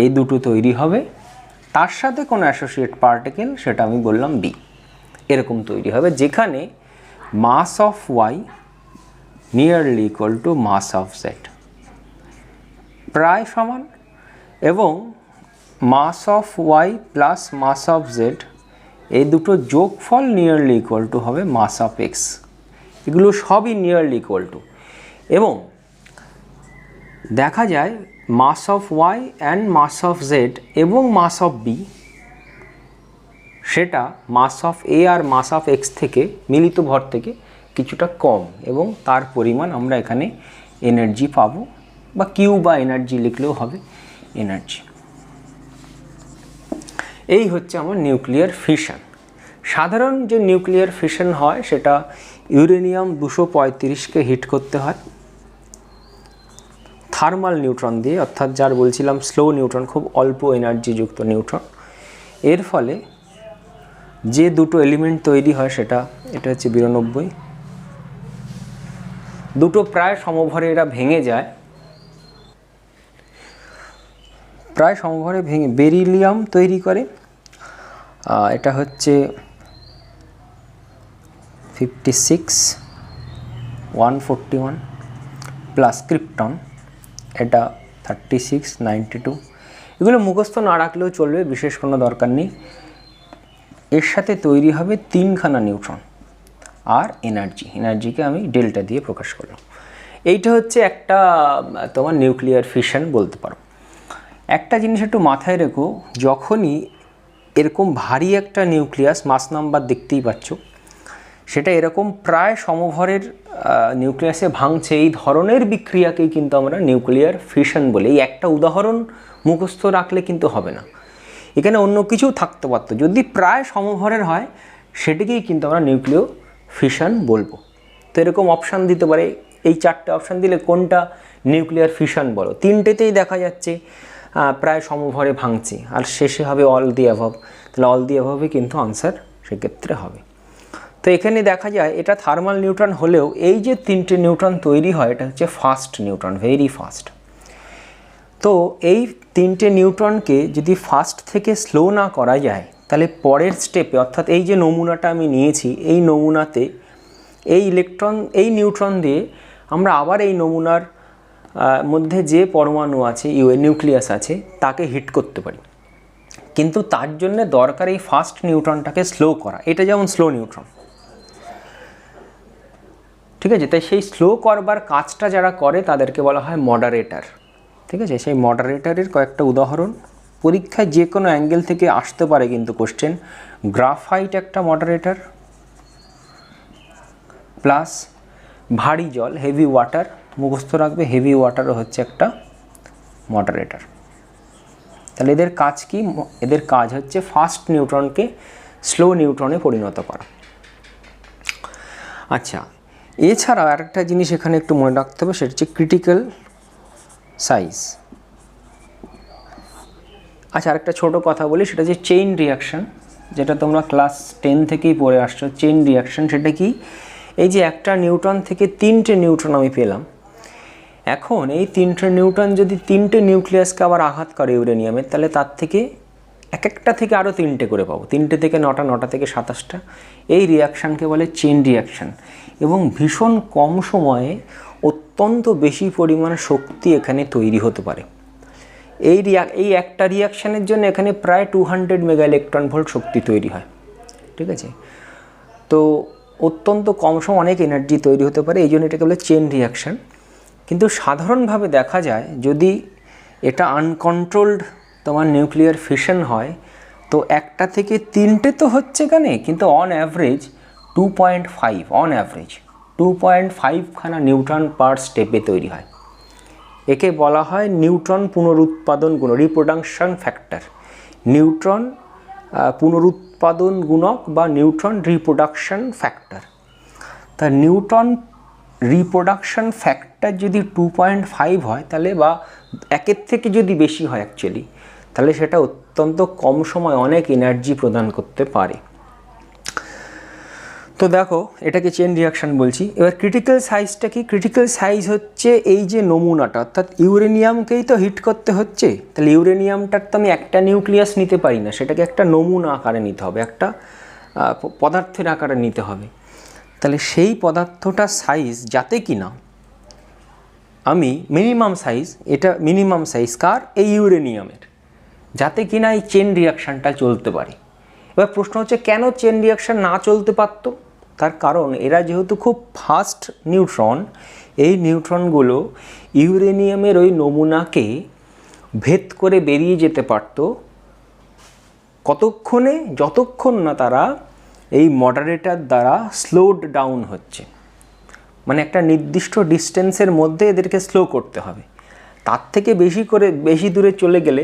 এই দুটো তৈরি হবে, তার সাথে কোনো অ্যাসোসিয়েট পার্টিকেল, সেটা আমি বললাম বি, এরকম তৈরি হবে, যেখানে mass of Y nearly equal to mass of Z, প্রায় সমান, এবং mass of Y plus mass of Z এই দুটো যোগফল নিয়ারলি ইকুয়াল টু হবে মাস অফ এক্স। এগুলো সবই নিয়ারলি ইকুয়াল টু, এবং দেখা যায় mass of Y and mass of Z এবং মাস অফ বি সেটা মাস অফ এ আর মাস অফ এক্স থেকে, মিলিত ভর থেকে কিছুটা কম, এবং তার পরিমাণ আমরা এখানে এনার্জি পাবো, বা কিউ বা এনার্জি লিখলেও হবে, এনার্জি। এই হচ্ছে আমার নিউক্লিয়ার ফিশন। সাধারণ যে নিউক্লিয়ার ফিশন হয় সেটা ইউরেনিয়াম 235কে হিট করতে হয় থার্মাল নিউট্রন দিয়ে, অর্থাৎ যার বলছিলাম স্লো নিউট্রন, খুব অল্প এনার্জিযুক্ত নিউট্রন। এর ফলে যে দুটো এলিমেন্ট তৈরি হয় সেটা, এটা হচ্ছে 92, দুটো প্রায় সমভরে এরা ভেঙে যায়, প্রায় সমভরে ভেঙে বেরিলিয়াম তৈরি করে। এটা হচ্ছে 56 141 প্লাস ক্রিপ্টন, এটা 36 92। এগুলো মুখস্থ না রাখলেও চলবে, বিশেষ কোনো দরকার নেই। এর সাথে তৈরি হবে 3খানা নিউট্রন আর এনার্জিকে আমি ডেল্টা দিয়ে প্রকাশ করলাম। এইটা হচ্ছে একটা তোমার নিউক্লিয়ার ফিশন বলতে পারো। একটা জিনিস একটু মাথায় রেখো, যখনই এরকম ভারী একটা নিউক্লিয়াস, মাস নাম্বার দেখতেই পাচ্ছ, সেটা এরকম প্রায় সমভরের নিউক্লিয়াসে ভাঙছে, এই ধরনের বিক্রিয়াকেই কিন্তু আমরা নিউক্লিয়ার ফিশন বলি। এই একটা উদাহরণ মুখস্থ রাখলে কিন্তু হবে না, এখানে অন্য কিছুও থাকতে পারতো। যদি প্রায় সমভরের হয় সেটিকেই কিন্তু আমরা নিউক্লিয় ফিশন বলবো। তো এরকম অপশান দিতে পারে, এই 4টে অপশান দিলে কোনটা নিউক্লিয়ার ফিশন বলো, 3টেতেই দেখা যাচ্ছে প্রায় সমভরে ভাঙছে, আর শেষে হবে অল দি অ্যাভব, তাহলে অল দি অ্যাভবই কিন্তু আনসার সেক্ষেত্রে হবে। তো এখানে দেখা যায় এটা থার্মাল নিউট্রন হলেও এই যে 3টে নিউট্রন তৈরি হয় এটা হচ্ছে ফাস্ট নিউট্রন, ভেরি ফাস্ট। তো এই 3টে নিউট্রনকে যদি ফাস্ট থেকে স্লো না করা যায় তাহলে পরের স্টেপে, অর্থাৎ এই যে নমুনাটা আমি নিয়েছি এই নমুনাতে এই ইলেকট্রন, এই নিউট্রন দিয়ে আমরা আবার এই নমুনার মধ্যে যে পরমাণু আছে, নিউক্লিয়াস আছে, তাকে হিট করতে পারি। কিন্তু তার জন্য দরকার এই ফাস্ট নিউট্রনটাকে স্লো করা। এটা যেমন স্লো নিউট্রন, ঠিক আছে? তাই সেই স্লো করবার কাজটা যারা করে তাদেরকে বলা হয় মডারেটর, ঠিক আছে? সেই মডারেটরের কয়েকটা উদাহরণ পরীক্ষায় যে কোনো অ্যাঙ্গেল থেকে আসতে পারে কিন্তু কোশ্চেন। গ্রাফাইট একটা মডারেটর, প্লাস ভারী জল, হেভি ওয়াটার, মুখস্থ রাখবে হেভি ওয়াটারও হচ্ছে একটা মডারেটর। তাহলে এদের কাজ কি? এদের কাজ হচ্ছে ফাস্ট নিউট্রনকে স্লো নিউট্রনে পরিণত করা। আচ্ছা, এছাড়াও আরেকটা জিনিস এখানে একটু মনে রাখতে হবে, সেটা হচ্ছে ক্রিটিক্যাল সাইজ। আচ্ছা, আরেকটা ছোটো কথা বলি, সেটা হচ্ছে চেইন রিয়াকশান, যেটা তোমরা ক্লাস 10 থেকেই পড়ে আসছো। চেইন রিয়াকশান সেটা কি? এই যে একটা নিউট্রন থেকে 3টে নিউট্রন আমি পেলাম, এখন এই 3টে নিউট্রন যদি 3টে নিউক্লিয়াসকে আবার আঘাত করে ইউরেনিয়ামের, তাহলে তার থেকে এক একটা থেকে আরও 3টে করে পাবো, 3টে থেকে 9টা, 9টা থেকে 27টা। এই রিয়াকশানকে বলে চেইন রিয়াকশান, এবং ভীষণ কম সময়ে অত্যন্ত বেশি পরিমাণ শক্তি এখানে তৈরি হতে পারে। এই একটা রিয়াকশানের জন্য এখানে প্রায় 200 মেগা ইলেকট্রন ভোল্ট শক্তি তৈরি হয়, ঠিক আছে? তো অত্যন্ত কম সময় অনেক এনার্জি তৈরি হতে পারে, এই জন্য এটাকে বলে চেইন রিয়াকশান। কিন্তু সাধারণভাবে দেখা যায় যদি এটা আনকন্ট্রোলড তোমার নিউক্লিয়ার ফিশন হয়, তো একটা থেকে 3টে তো হচ্ছে কেনে, কিন্তু অন অ্যাভারেজ 2.5, অন অ্যাভারেজ 2.5 খানা নিউট্রন পার স্টেপে তৈরি হয়। একে বলা হয় নিউট্রন পুনরুৎপাদন গুণক, রিপ্রোডাকশন ফ্যাক্টর, নিউট্রন পুনরুৎপাদন গুণক বা নিউট্রন রিপ্রোডাকশন ফ্যাক্টর। তা নিউট্রন রিপ্রোডাকশন ফ্যাক্টর যদি 2.5 হয় তাহলে, বা 1-এর থেকে যদি বেশি হয় অ্যাকচুয়ালি, তাহলে সেটা অত্যন্ত কম সময় অনেক এনার্জি প্রদান করতে পারে। তো দেখো, এটাকে চেইন রিয়াকশান বলছি। এবার ক্রিটিক্যাল সাইজটা কি? ক্রিটিক্যাল সাইজ হচ্ছে এই যে নমুনাটা, অর্থাৎ ইউরেনিয়ামকেই তো হিট করতে হচ্ছে, তাহলে ইউরেনিয়ামটার তো আমি একটা নিউক্লিয়াস নিতে পারি না, সেটাকে একটা নমুনা আকারে নিতে হবে, একটা পদার্থের আকারে নিতে হবে। তাহলে সেই পদার্থটার সাইজ যাতে কিনা আমি মিনিমাম সাইজ, এটা মিনিমাম সাইজ কার? এই ইউরেনিয়ামের, যাতে কিনা এই চেইন রিয়াকশানটা চলতে পারে। এবার প্রশ্ন হচ্ছে কেন চেইন রিয়াকশান না চলতে পারতো? তার কারণ এরা যেহেতু খুব ফাস্ট নিউট্রন, এই নিউট্রনগুলো ইউরেনিয়ামের ওই নমুনাকে ভেদ করে বেরিয়ে যেতে পারত কতক্ষণে? যতক্ষণ না তারা এই মডারেটর দ্বারা স্লোড ডাউন হচ্ছে, মানে একটা নির্দিষ্ট ডিস্টেন্সের মধ্যে এদেরকে স্লো করতে হবে। তার থেকে বেশি দূরে চলে গেলে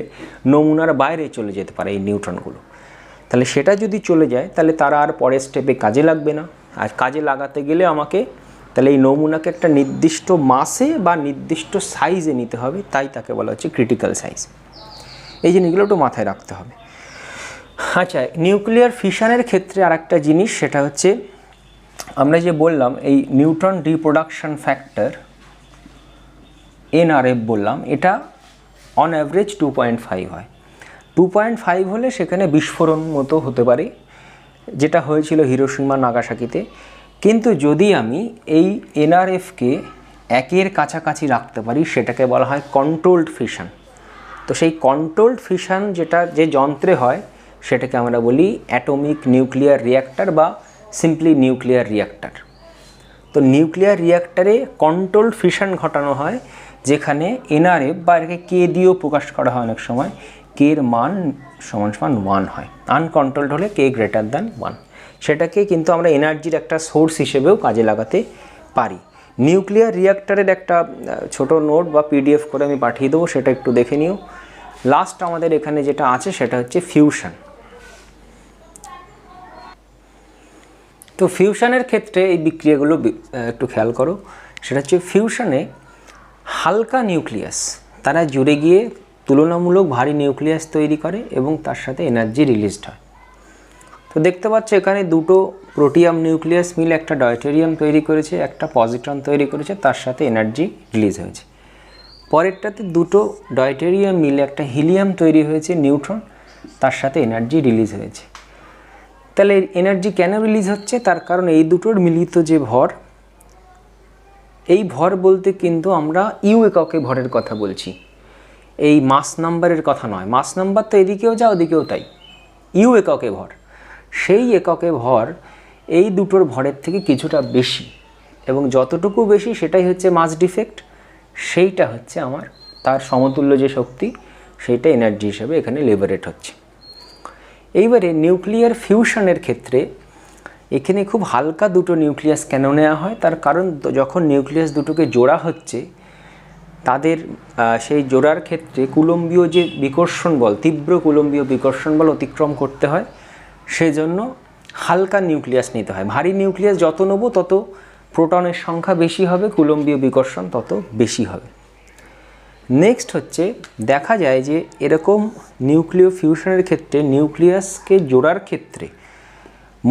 নমুনার বাইরে চলে যেতে পারে এই নিউট্রনগুলো। তাহলে সেটা যদি চলে যায় তাহলে তারা আর পরের স্টেপে কাজে লাগবে না। আর কাজে লাগাতে গেলে আমাকে তাহলে এই নমুনাকে একটা নির্দিষ্ট মাসে বা নির্দিষ্ট সাইজে নিতে হবে, তাই তাকে বলা হচ্ছে ক্রিটিক্যাল সাইজ। এই জিনিসগুলো একটু মাথায় রাখতে হবে। আচ্ছা, নিউক্লিয়ার ফিশনের ক্ষেত্রে আর একটা জিনিস, সেটা হচ্ছে আমরা যে বললাম এই নিউট্রন রিপ্রোডাকশন ফ্যাক্টর NRF বললাম, এটা অন অ্যাভারেজ 2.5 হয়। 2.5 হলে সেখানে বিস্ফোরণ মতো হতে পারে, যেটা হয়েছিল হিরোশিমা নাগাসাকিতে। কিন্তু যদি আমি এই NRFকে 1-এর কাছাকাছি রাখতে পারি, সেটাকে বলা হয় কন্ট্রোলড ফিশন। তো সেই কন্ট্রোলড ফিশন যেটা যে যন্ত্রে হয় সেটাকে আমরা বলি অ্যাটমিক নিউক্লিয়ার রিঅ্যাক্টর বা সিম্পলি নিউক্লিয়ার রিঅ্যাক্টর। তো নিউক্লিয়ার রিঅ্যাক্টরে কন্ট্রোলড ফিশন ঘটানো হয়, যেখানে এনআরএফ বা এটাকে কে দিয়েও প্রকাশ করা হয় অনেক সময়, কে এর মান সমান সমান 1 হয়। আনকন্ট্রোলড হলে কে গ্রেটার দ্যান 1, সেটাকে কিন্তু আমরা এনার্জির একটা সোর্স হিসেবেও কাজে লাগাতে পারি। নিউক্লিয়ার রিঅ্যাক্টরের একটা ছোট নোট বা পিডিএফ করে আমি পাঠিয়ে দেবো, সেটা একটু দেখে নিও। লাস্ট আমাদের এখানে যেটা আছে সেটা হচ্ছে ফিউশন। তো ফিউশনের ক্ষেত্রে এই বিক্রিয়াগুলো একটু খেয়াল করো। সেটা হচ্ছে ফিউশনে হালকা নিউক্লিয়াস তারা জুড়ে গিয়ে তুলনামূলক ভারী নিউক্লিয়াস তৈরি করে এবং তার সাথে এনার্জি রিলিজড হয়। তো দেখতে পাচ্ছ এখানে দুটো প্রোটিয়াম নিউক্লিয়াস মিলে একটা ডয়টেরিয়াম তৈরি করেছে, একটা পজিট্রন তৈরি করেছে, তার সাথে এনার্জি রিলিজ হয়েছে। পরেরটাতে দুটো ডয়টেরিয়াম মিলে একটা হিলিয়াম তৈরি হয়েছে, নিউট্রন, তার সাথে এনার্জি রিলিজ হয়েছে। তাহলে এনার্জি কেন রিলিজ হচ্ছে? তার কারণ এই দুটোর মিলিত যে ভর, এই ভর বলতে কিন্তু আমরা ইউ এককে ভরের কথা বলছি, এই মাস নাম্বারের কথা নয়। মাস নাম্বার তো এদিকেও যা ওদিকেও তাই, ইউ এককে ভর, সেই এককে ভর এই দুটোর ভরের থেকে কিছুটা বেশি, এবং যতটুকু বেশি সেটাই হচ্ছে মাস ডিফেক্ট, সেইটা হচ্ছে আমার তার সমতুল্য যে শক্তি, সেইটা এনার্জি হিসেবে এখানে লিবারেট হচ্ছে। এইবারে নিউক্লিয়ার ফিউশনের ক্ষেত্রে এখানে খুব হালকা দুটো নিউক্লিয়াস কেন নেওয়া হয়? তার কারণ যখন নিউক্লিয়াস দুটোকে জোড়া হচ্ছে, তাদের সেই জোড়ার ক্ষেত্রে কুলম্বীয় যে বিকর্ষণ বল, তীব্র কুলম্বীয় বিকর্ষণ বল অতিক্রম করতে হয়, সেজন্য হালকা নিউক্লিয়াস নিতে হয়। ভারী নিউক্লিয়াস যত নেব তত প্রোটনের সংখ্যা বেশি হবে, কুলম্বীয় বিকর্ষণ তত বেশি হবে। নেক্সট হচ্ছে দেখা যায় যে এরকম নিউক্লিয় ফিউশনের ক্ষেত্রে নিউক্লিয়াসকে জোড়ার ক্ষেত্রে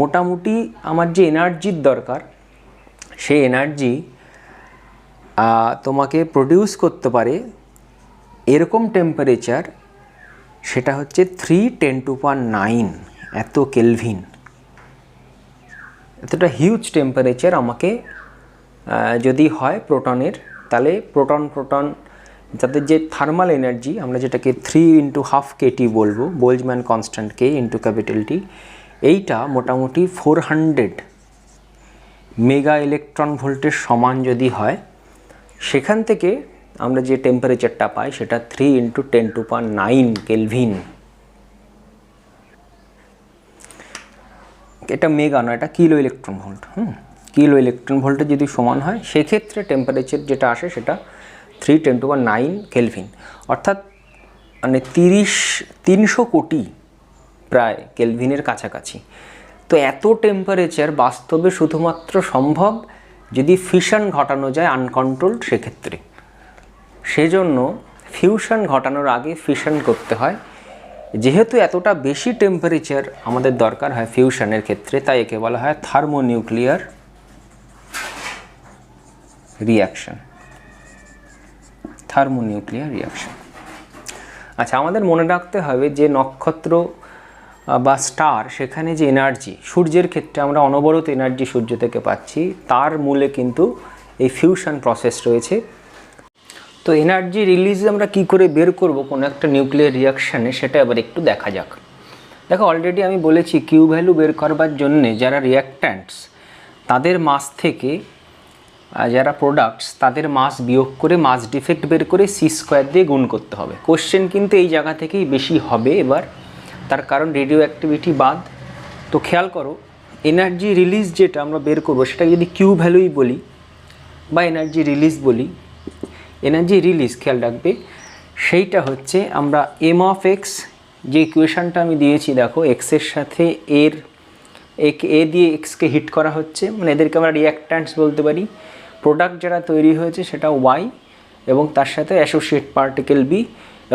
মোটামুটি আমার যে এনার্জির দরকার, সেই এনার্জি তোমাকে প্রডিউস করতে পারে এরকম টেম্পারেচার, সেটা হচ্ছে 3×10⁹ এত কেলভিন। এতটা হিউজ টেম্পারেচার আমাকে যদি হয় প্রোটনের, তাহলে প্রোটন যাদের যে থার্মাল এনার্জি, আমরা যেটাকে 3 × ½ kT বলবো, Boltzmann constant K × capital T, এইটা মোটামুটি 400 মেগা ইলেকট্রন ভোল্টের সমান যদি হয়, সেখান থেকে আমরা যে টেম্পারেচারটা পাই সেটা 3×10⁹ কেলভিন। এটা মেগা নয়, এটা kilo electron volt. Kilo electron ভোল্টে যদি সমান হয়, সেক্ষেত্রে টেম্পারেচার যেটা আসে সেটা 3×10⁹ কেলভিন, অর্থাৎ মানে 300 কোটি প্রায় কেলভিনের কাছাকাছি। তো এত টেম্পারেচার বাস্তবে শুধুমাত্র সম্ভব যদি ফিশন ঘটানো যায় আনকন্ট্রোলড, সেক্ষেত্রে। সেজন্য ফিউশন ঘটানোর আগে ফিশন করতে হয়। যেহেতু এতটা বেশি টেম্পারেচার আমাদের দরকার হয় ফিউশনের ক্ষেত্রে, তাই একে বলা হয় থার্মোনিউক্লিয়ার রিঅ্যাকশন। Thermonuclear reaction. আচ্ছা, আমাদের মনে রাখতে হবে যে নক্ষত্র বা স্টার, সেখানে যে এনার্জি, সূর্যের ক্ষেত্রে আমরা অনবরত এনার্জি সূর্য থেকে পাচ্ছি, তার মূলে কিন্তু এই ফিউশন প্রসেস রয়েছে। তো এনার্জি রিলিজ আমরা কি করে বের করব কোনো একটা নিউক্লিয়ার রিঅ্যাকশানে, সেটা এবার একটু দেখা যাক। দেখো, অলরেডি আমি বলেছি কিউ ভ্যালু বের করবার জন্যে যারা রিঅ্যাক্ট্যান্টস তাদের মাস থেকে যারা প্রোডাক্টস তাদের মাস বিয়োগ করে মাস ডিফেক্ট বের করে c² দিয়ে গুণ করতে হবে। কোশ্চেন কিন্তু এই জায়গা থেকেই বেশি হবে এবার, তার কারণ রেডিও অ্যাক্টিভিটি বাদ। তো খেয়াল করো, এনার্জি রিলিজ যেটা আমরা বের করবো সেটা যদি কিউ ভ্যালুই বলি বা এনার্জি রিলিজ বলি, এনার্জি রিলিজ খেয়াল রাখবে সেইটা হচ্ছে আমরা m(x) যে ইকুয়েশানটা আমি দিয়েছি, দেখো এক্সের সাথে এ দিয়ে এক্সকে হিট করা হচ্ছে, মানে এদেরকে আমরা রিঅ্যাক্ট্যান্টস বলতে পারি। প্রোডাক্ট যারা তৈরি হয়েছে সেটা y, এবং তার সাথে অ্যাসোসিয়েট পার্টিকেল b,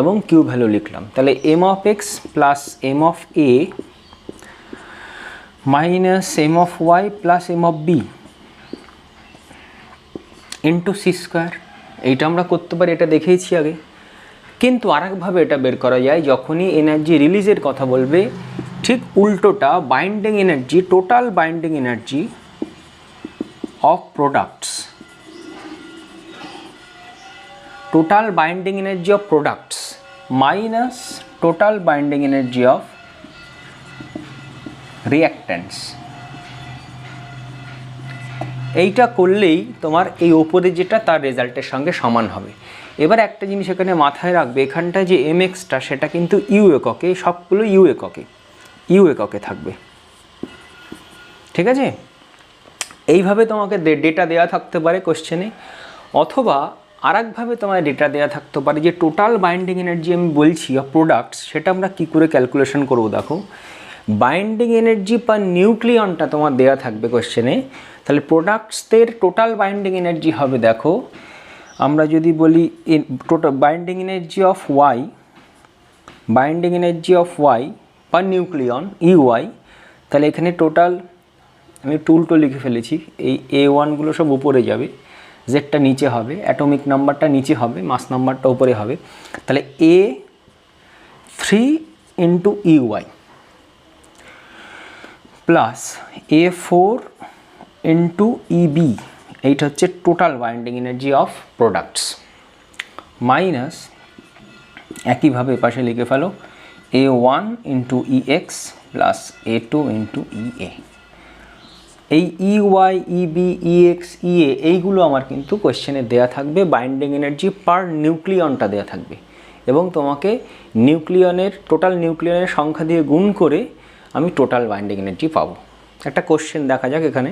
এবং কিউ ভ্যালু লিখলাম। তাহলে m(x) plus m(a) minus m(y) plus m(b) into c²। এইটা আমরা করতে পারি, এটা দেখেইছি আগে। কিন্তু আরেকভাবে এটা বের করা যায়, যখনই এনার্জি রিলিজের কথা বলবে ঠিক উল্টোটা, binding energy, total binding energy of products, total binding energy of products minus total binding energy of reactants. এইটা করলেই তোমার এই ওপরে যেটা তার রেজাল্টের সঙ্গে সমান হবে। এবার একটা জিনিস এখানে মাথায় রাখবে, এখানটায় যে mxটা সেটা কিন্তু ইউ এককে, সবগুলো ইউ এককে থাকবে, ঠিক আছে। এইভাবে তোমাকে ডেটা দেওয়া থাকতে পারে কোশ্চেনে, অথবা আরেকভাবে তোমার ডেটা দেওয়া থাকতে পারে যে টোটাল বাইন্ডিং এনার্জি আমি বলছি অফ প্রোডাক্টস, সেটা আমরা কী করে ক্যালকুলেশন করবো। দেখো বাইন্ডিং এনার্জি পার নিউক্লিয়নটা তোমার দেওয়া থাকবে কোশ্চেনে, তাহলে প্রোডাক্টসদের টোটাল বাইন্ডিং এনার্জি হবে, দেখো আমরা যদি বলি total binding energy of Y per nucleon U I, তাহলে এখানে টোটাল আমি টুলটো লিখে ফেলেছি, এই A1গুলো সব উপরে যাবে, জেডটা নিচে হবে, অ্যাটমিক নাম্বারটা নিচে হবে, মাস নাম্বারটা উপরে হবে, তাহলে A3 into EY plus A4 into EB, এইটা হচ্ছে total binding energy of products, minus একইভাবে পাশে লিখে ফেলো A1 into EX plus A2 into EA. এই ইউআই, ইবি, ইএক্স, ইএ এইগুলো আমার কিন্তু কোয়েশ্চেনে দেয়া থাকবে, বাইন্ডিং এনার্জি পার নিউক্লিয়নটা দেয়া থাকবে, এবং তোমাকে টোটাল নিউক্লিয়নের সংখ্যা দিয়ে গুণ করে আমি টোটাল বাইন্ডিং এনার্জি পাবো। একটা কোয়েশ্চেন দেখা যাক এখানে।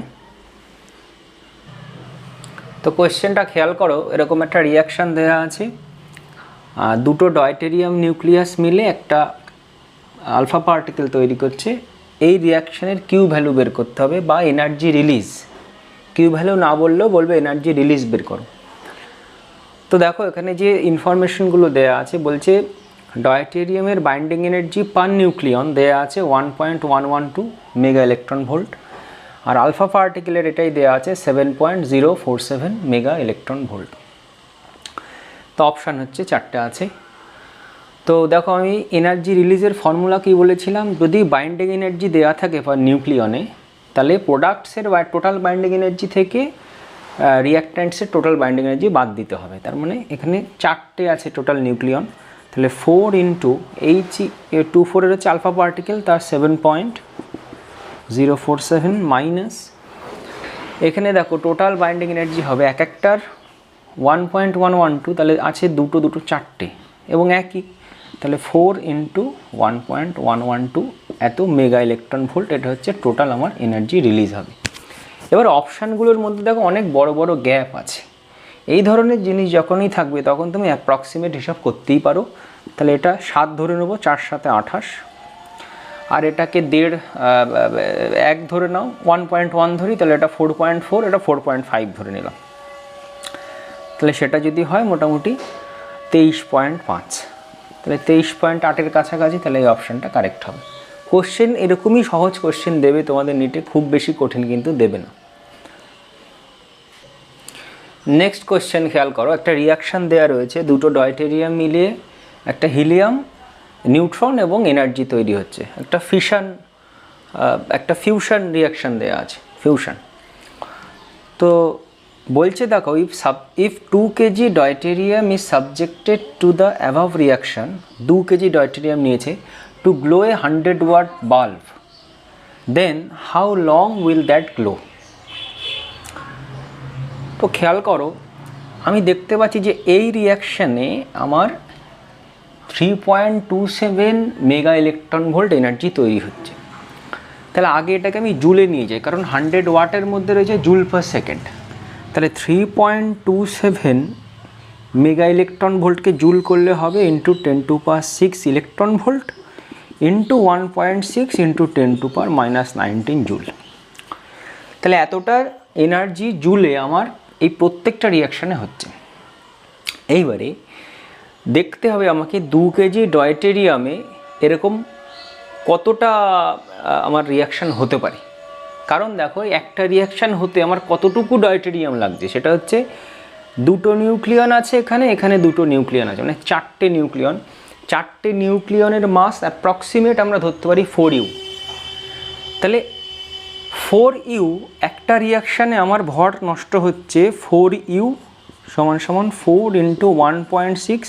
তো কোয়েশ্চেনটা খেয়াল করো, এরকম একটা রিয়াকশান দেওয়া আছে, দুটো ডয়টেরিয়াম নিউক্লিয়াস মিলে একটা আলফা পার্টিকেল তৈরি করছে। এই রিয়াকশানের কিউ ভ্যালু বের করতে হবে, বা এনার্জি রিলিজ, কিউ ভ্যালু না বললেও বলবে এনার্জি রিলিজ বের করো। তো দেখো এখানে যে ইনফরমেশনগুলো দেয়া আছে, বলছে ডয়টেরিয়ামের বাইন্ডিং এনার্জি পার নিউক্লিয়ন দেয়া আছে 1.112 মেগা ইলেকট্রন ভোল্ট, আর আলফা পার্টিকেলের এটাই দেয়া আছে 7.047 মেগা ইলেকট্রন ভোল্ট। তো অপশান হচ্ছে 4টে আছে। তো দেখো আমি এনার্জি রিলিজের ফর্মুলা কী বলেছিলাম, যদি বাইন্ডিং এনার্জি দেওয়া থাকে পার নিউক্লিয়নে, তাহলে প্রোডাক্টসের টোটাল বাইন্ডিং এনার্জি থেকে রিঅ্যাক্ট্যান্টসের টোটাল বাইন্ডিং এনার্জি বাদ দিতে হবে। তার মানে এখানে 4টে আছে টোটাল নিউক্লিয়ন, তাহলে 4 ইন্টু H24 হচ্ছে আলফা পার্টিকেল, তার 7.047 মাইনাস এখানে দেখো টোটাল বাইন্ডিং এনার্জি হবে এক একটার 1.112, তাহলে আছে দুটো 4টে এবং একই, তাহলে 4 ইন্টু 1.112 এত মেগা ইলেকট্রন ভোল্ট, এটা হচ্ছে টোটাল আমার এনার্জি রিলিজ হবে। এবার অপশানগুলোর মধ্যে দেখো অনেক বড় বড় গ্যাপ আছে। এই ধরনের জিনিস যখনই থাকবে তখন তুমি অ্যাপ্রক্সিমেট হিসাব করতেই পারো। তাহলে এটা 7 ধরে নেবো, 4 7 28, আর এটাকে 1.5 ধরে নাও, 1.1 ধরি, তাহলে এটা 4.4, এটা 4.5 ধরে নিলাম, তাহলে সেটা যদি হয় মোটামুটি 23.5, তাহলে 23.8-এর কাছাকাছি, তাহলে এই অপশানটা কারেক্ট হবে। কোশ্চেন এরকমই সহজ কোশ্চেন দেবে তোমাদের নিটে, খুব বেশি কঠিন কিন্তু দেবে না। নেক্সট কোশ্চেন খেয়াল করো, একটা রিয়াকশান দেওয়া রয়েছে, দুটো ডয়টেরিয়াম মিলিয়ে একটা হিলিয়াম, নিউট্রন এবং এনার্জি তৈরি হচ্ছে, একটা ফিউশন রিয়াকশান দেওয়া আছে, ফিউশন। তো বলছে দেখো if 2 kg deuterium is subjected to the above reaction, 2 kg deuterium নিয়েছে to glow a 100 watt bulb, then how long will that glow? তো খেয়াল করো, আমি দেখতে পাচ্ছি যে এই রিয়াকশানে আমার 3.27 মেগা ইলেকট্রন ভোল্ট এনার্জি তৈরি হচ্ছে। তাহলে আগে এটাকে আমি জুলে নিয়ে যাই, কারণ 100 ওয়াটের মধ্যে রয়েছে জুল পার সেকেন্ড। তাহলে 3.27 মেগা ইলেকট্রন ভোল্টকে জুল করলে হবে into 10⁻6 electron volt into 1.6 into 10⁻⁻19 joule. তাহলে এতটার এনার্জি জুলে আমার এই প্রত্যেকটা রিয়াকশানে হচ্ছে। এইবারে দেখতে হবে আমাকে 2 কেজি ডয়টেরিয়ামে এরকম কতটা আমার রিয়াকশান হতে পারে। কারণ দেখো একটা রিয়াকশান হতে আমার কতটুকু ডয়টেরিয়াম লাগছে, সেটা হচ্ছে দুটো নিউক্লিয়ন আছে এখানে দুটো নিউক্লিয়ন আছে, মানে 4টে নিউক্লিয়ন। 4টে নিউক্লিয়নের মাস অ্যাপ্রক্সিমেট আমরা ধরতে পারি 4U। তাহলে 4U একটা রিয়াকশানে আমার ভর নষ্ট হচ্ছে 4U সমান 4 ইন্টু 1.6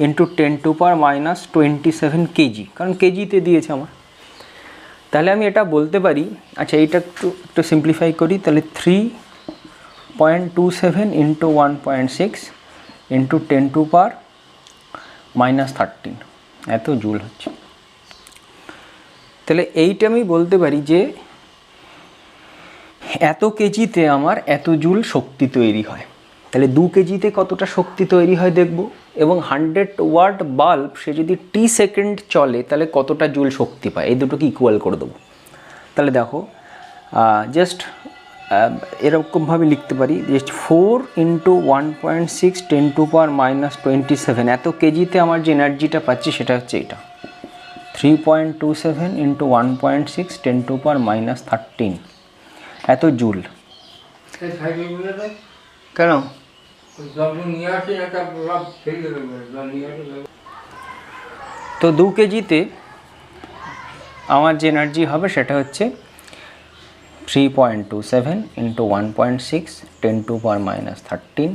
ইন্টু 10⁻⁻27 কেজি, কারণ কেজিতে দিয়েছে আমার। তাহলে আমি এটা বলতে পারি, আচ্ছা এইটা একটু সিম্পলিফাই করি, তাহলে 3 0.27 ইন্টু 1.6 ইন্টু 10⁻⁻13 এত জুল হচ্ছে। তাহলে এইটা আমি বলতে পারি যে এত কেজিতে আমার এত জুল শক্তি তৈরি হয়। তাহলে 2 কেজিতে কতটা শক্তি তৈরি হয় দেখব, এবং 100 ওয়াট বাল্ব সে যদি টি সেকেন্ড চলে তাহলে কতটা জুল শক্তি পায়, এই দুটোকে ইকুয়াল করে দেবো। তাহলে দেখো জাস্ট এরকমভাবে লিখতে পারি যে 4 ইন্টু 1.6 10⁻⁻27 এত কেজিতে আমার যে এনার্জিটা পাচ্ছি সেটা হচ্ছে এটা 3.27 ইন্টু 1.6 10⁻⁻13 এত জুল। কেন? তো 2 কেজিতে আমার যে এনার্জি হবে সেটা হচ্ছে 3.27 into 1.6 10⁻⁻13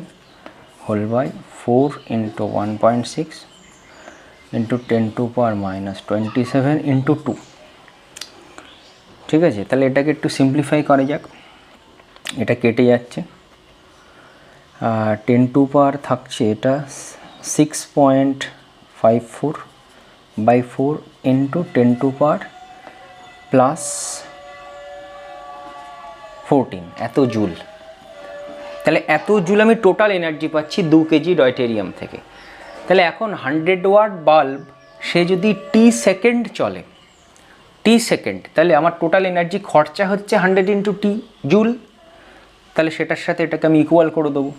whole by 4 into 1.6 into 10⁻⁻27 into 2। ঠিক আছে, তাহলে এটাকে একটু সিম্পলিফাই করা যাক। এটা কেটে যাচ্ছে, 10⁻⁻ থাকছে এটা 6.54 বাই 4 ইন্টু 10⁻+14 এত জুল। তাহলে এত জুল আমি টোটাল এনার্জি পাচ্ছি 2 কেজি ডয়টেরিয়াম থেকে। তাহলে এখন 100 ওয়াট বাল্ব সে যদি টি সেকেন্ড চলে, টি সেকেন্ড, তাহলে আমার টোটাল এনার্জি খরচা হচ্ছে 100 ইন্টু টি জুল। তাহলে সেটার সাথে এটাকে আমি ইকুয়াল করে দেবো।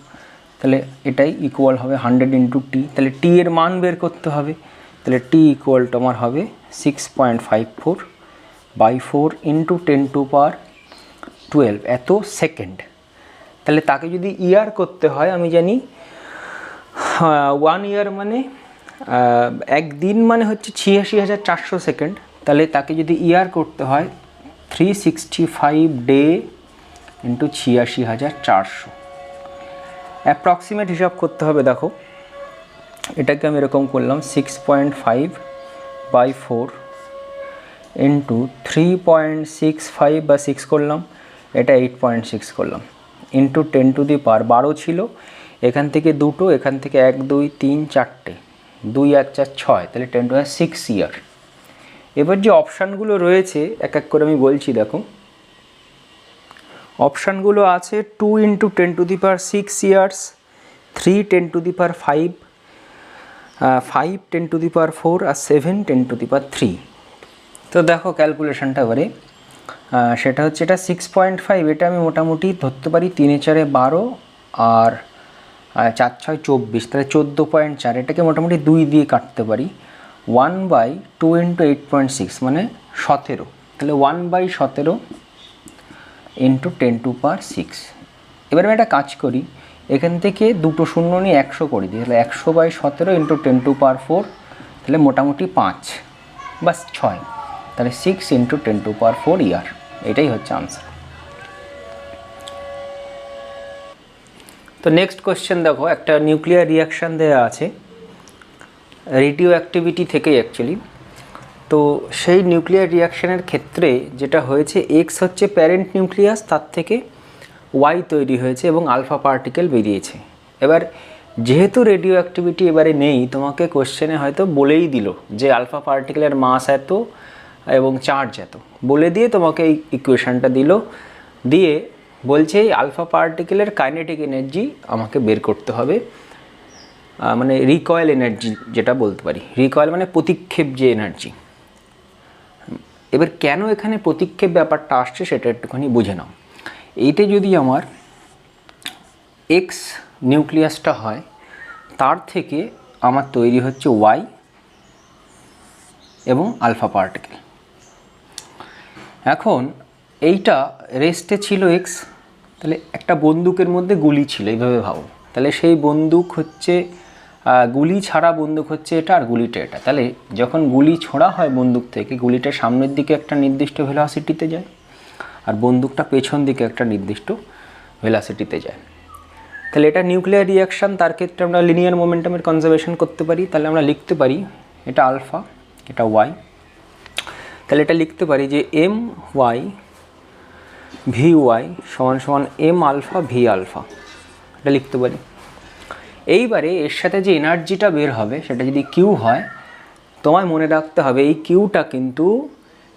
তাহলে এটাই ইকুয়াল হবে 100 ইন্টু টি। তাহলে টি এর মান বের করতে হবে। তাহলে টি ইকুয়াল টু আমার হবে 6.54 বাই 4 ইন্টু 10⁻12 এত সেকেন্ড। তাহলে তাকে যদি ইয়ার করতে হয়, আমি জানি 1 ইয়ার মানে একদিন মানে হচ্ছে 86,400 সেকেন্ড। তাহলে তাকে যদি ইয়ার করতে হয় 365 ডে ইন্টু 86,400 অ্যাপ্রক্সিমেট হিসাব করতে হবে। দেখো এটাকে আমি এরকম করলাম 6.5 বাই 4 ইন্টু 3.65 বা 6 করলাম, এটা 8.6 করলাম, ইন্টু 10⁻12 ছিল, এখান থেকে দুটো, এখান থেকে 1 2 3 4টে, 2 1 4 6, তাহলে 10⁻6 ইয়ার। এবার যে অপশানগুলো রয়েছে এক এক করে আমি বলছি। দেখো অপশানগুলো আছে 2 ইন্টু 10⁻6 ইয়ার্স, 3 10⁻5, 5 10⁻4 আর 7 10⁻3। তো দেখো ক্যালকুলেশনটা এবারে সেটা হচ্ছে এটা 6.5, এটা আমি মোটামুটি ধরতে পারি 3 4 12 আর 4 6 24, তাহলে 14.4, এটাকে মোটামুটি 2 দিয়ে কাটতে পারি। 1/2 ইন্টু 8.6 মানে 17, তাহলে 1/17 ইন্টু 10⁻6। এবার আমি একটা কাজ করি, এখান থেকে দুটো শূন্য নিয়ে 100 করে দিই, তাহলে 100/17 ইন্টু 10⁻4, তাহলে মোটামুটি 5 বা 6, তাহলে 6 ইন্টু 10⁻4 ইয়ার। এটাই হচ্ছে আনসার। তো নেক্সট কোয়েশ্চেন দেখো, একটা নিউক্লিয়ার রিয়াকশান দেওয়া আছে রেডিও অ্যাক্টিভিটি থেকে অ্যাকচুয়ালি। তো সেই নিউক্লিয়ার রিয়াকশানের ক্ষেত্রে যেটা হয়েছে, এক্স হচ্ছে প্যারেন্ট নিউক্লিয়াস, তার থেকে ওয়াই তৈরি হয়েছে এবং আলফা পার্টিকেল বেরিয়েছে। এবার যেহেতু রেডিও অ্যাক্টিভিটি এবারে নেই, তোমাকে কোশ্চেনে হয়তো বলেই দিল যে আলফা পার্টিকেলের মাস এত এবং চার্জ এত, বলে দিয়ে তোমাকে এই ইকুয়েশানটা দিল, দিয়ে বলছে এই আলফা পার্টিকেলের কাইনেটিক এনার্জি আমাকে বের করতে হবে, মানে রিকয়েল এনার্জি যেটা বলতে পারি। রিকয়েল মানে প্রতিক্ষেপ যে এনার্জি। এবার কেন এখানে প্রতিক্ষেপ ব্যাপারটা আসছে সেটা একটুখানি বুঝে নাও। এইটা যদি আমার এক্স নিউক্লিয়াসটা হয়, তার থেকে আমার তৈরি হচ্ছে ওয়াই এবং আলফা পার্টিকেল। এখন এইটা রেস্টে ছিল এক্স, তাহলে একটা বন্দুকের মধ্যে গুলি ছিল, এইভাবে ভাবো। তাহলে সেই বন্দুক হচ্ছে গুলি ছাড়া বন্দুক হচ্ছে এটা, আর গুলিটা এটা। তাহলে যখন গুলি ছোড়া হয় বন্দুক থেকে, গুলিটা সামনের দিকে একটা নির্দিষ্ট ভেলোসিটিতে যায়, আর বন্দুকটা পেছন দিকে একটা নির্দিষ্ট ভেলোসিটিতে যায়। তাহলে এটা নিউক্লিয়ার রিয়াকশান, তার ক্ষেত্রে আমরা লিনিয়ার মোমেন্টামের কনজারভেশন করতে পারি। তাহলে আমরা লিখতে পারি এটা আলফা, এটা ওয়াই। তাহলে এটা লিখতে পারি যে এম ওয়াই ভি ওয়াই সমান সমান এম আলফা ভি আলফা, এটা লিখতে পারি। এইবারে এর সাথে যে এনার্জিটা বের হবে সেটা যদি কিউ হয়, তোমায় মনে রাখতে হবে এই কিউটা কিন্তু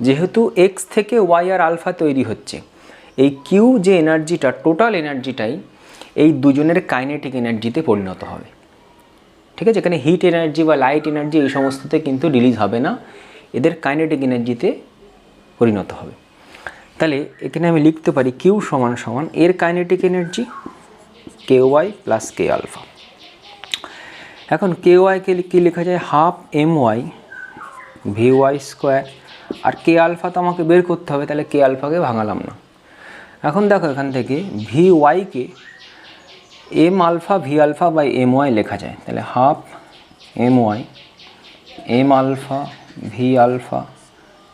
যেহেতু এক্স থেকে ওয়াই আর আলফা তৈরি হচ্ছে, এই কিউ যে এনার্জিটা টোটাল এনার্জিটাই এই দুজনের কাইনেটিক এনার্জিতে পরিণত হবে। ঠিক আছে, এখানে হিট এনার্জি বা লাইট এনার্জি এই সমস্ততে কিন্তু রিলিজ হবে না, এদের কাইনেটিক এনার্জিতে পরিণত হবে। তাহলে এখানে আমি লিখতে পারি কিউ সমান সমান এর kinetic energy K Y plus K alpha. এখন কে ওয়াইকে কী লেখা যায়, half M Y V Y square, আর কে আলফা তো আমাকে বের করতে হবে, তাহলে কে আলফাকে ভাঙালাম না। এখন দেখো এখান থেকে ভি ওয়াইকে M alpha V alpha by M Y লেখা যায়, তাহলে half M Y M alpha V alpha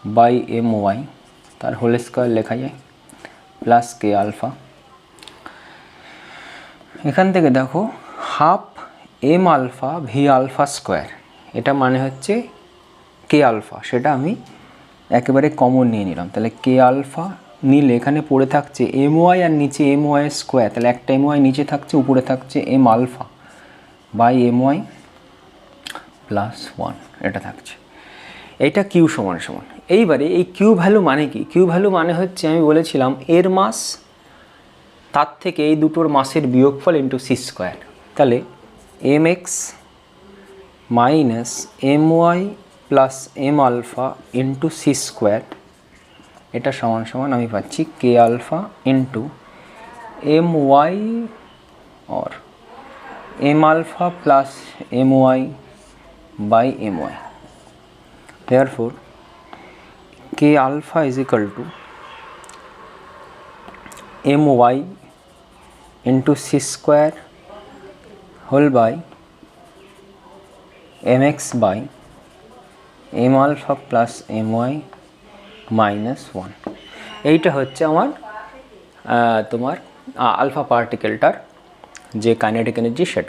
by M Y তার হোল স্কোয়ার লেখা যায় প্লাস কে আলফা। এখান থেকে দেখো half M alpha V alpha square, এটা মানে হচ্ছে কে আলফা, সেটা আমি একেবারে কমন নিয়ে নিলাম। তাহলে কে আলফা নিলে এখানে পড়ে থাকছে এম ওয়াই আর নিচে এম ওয়াই স্কোয়ার, তাহলে একটা এম ওয়াই নিচে থাকছে, উপরে থাকছে M alpha by M Y plus 1, এটা থাকছে। এইটা কিউ সমান সমান। এইবারে এই কিউ ভ্যালু মানে কি, কিউ ভ্যালু মানে হচ্ছে আমি বলেছিলাম এর মাস তার থেকে এই দুটোর মাসের বিয়োগফল ইন্টু সি স্কোয়ার। তাহলে M X minus M Y plus M alpha into C square, এটা সমান সমান আমি পাচ্ছি K alpha into M Y और M alpha plus M Y by M Y. Therefore K alpha is equal to M Y into C square whole by M X by M alpha plus M Y minus 1। এইটা হচ্ছে আমার তোমার alpha পার্টিকেলটার যে kinetic energy সেটা।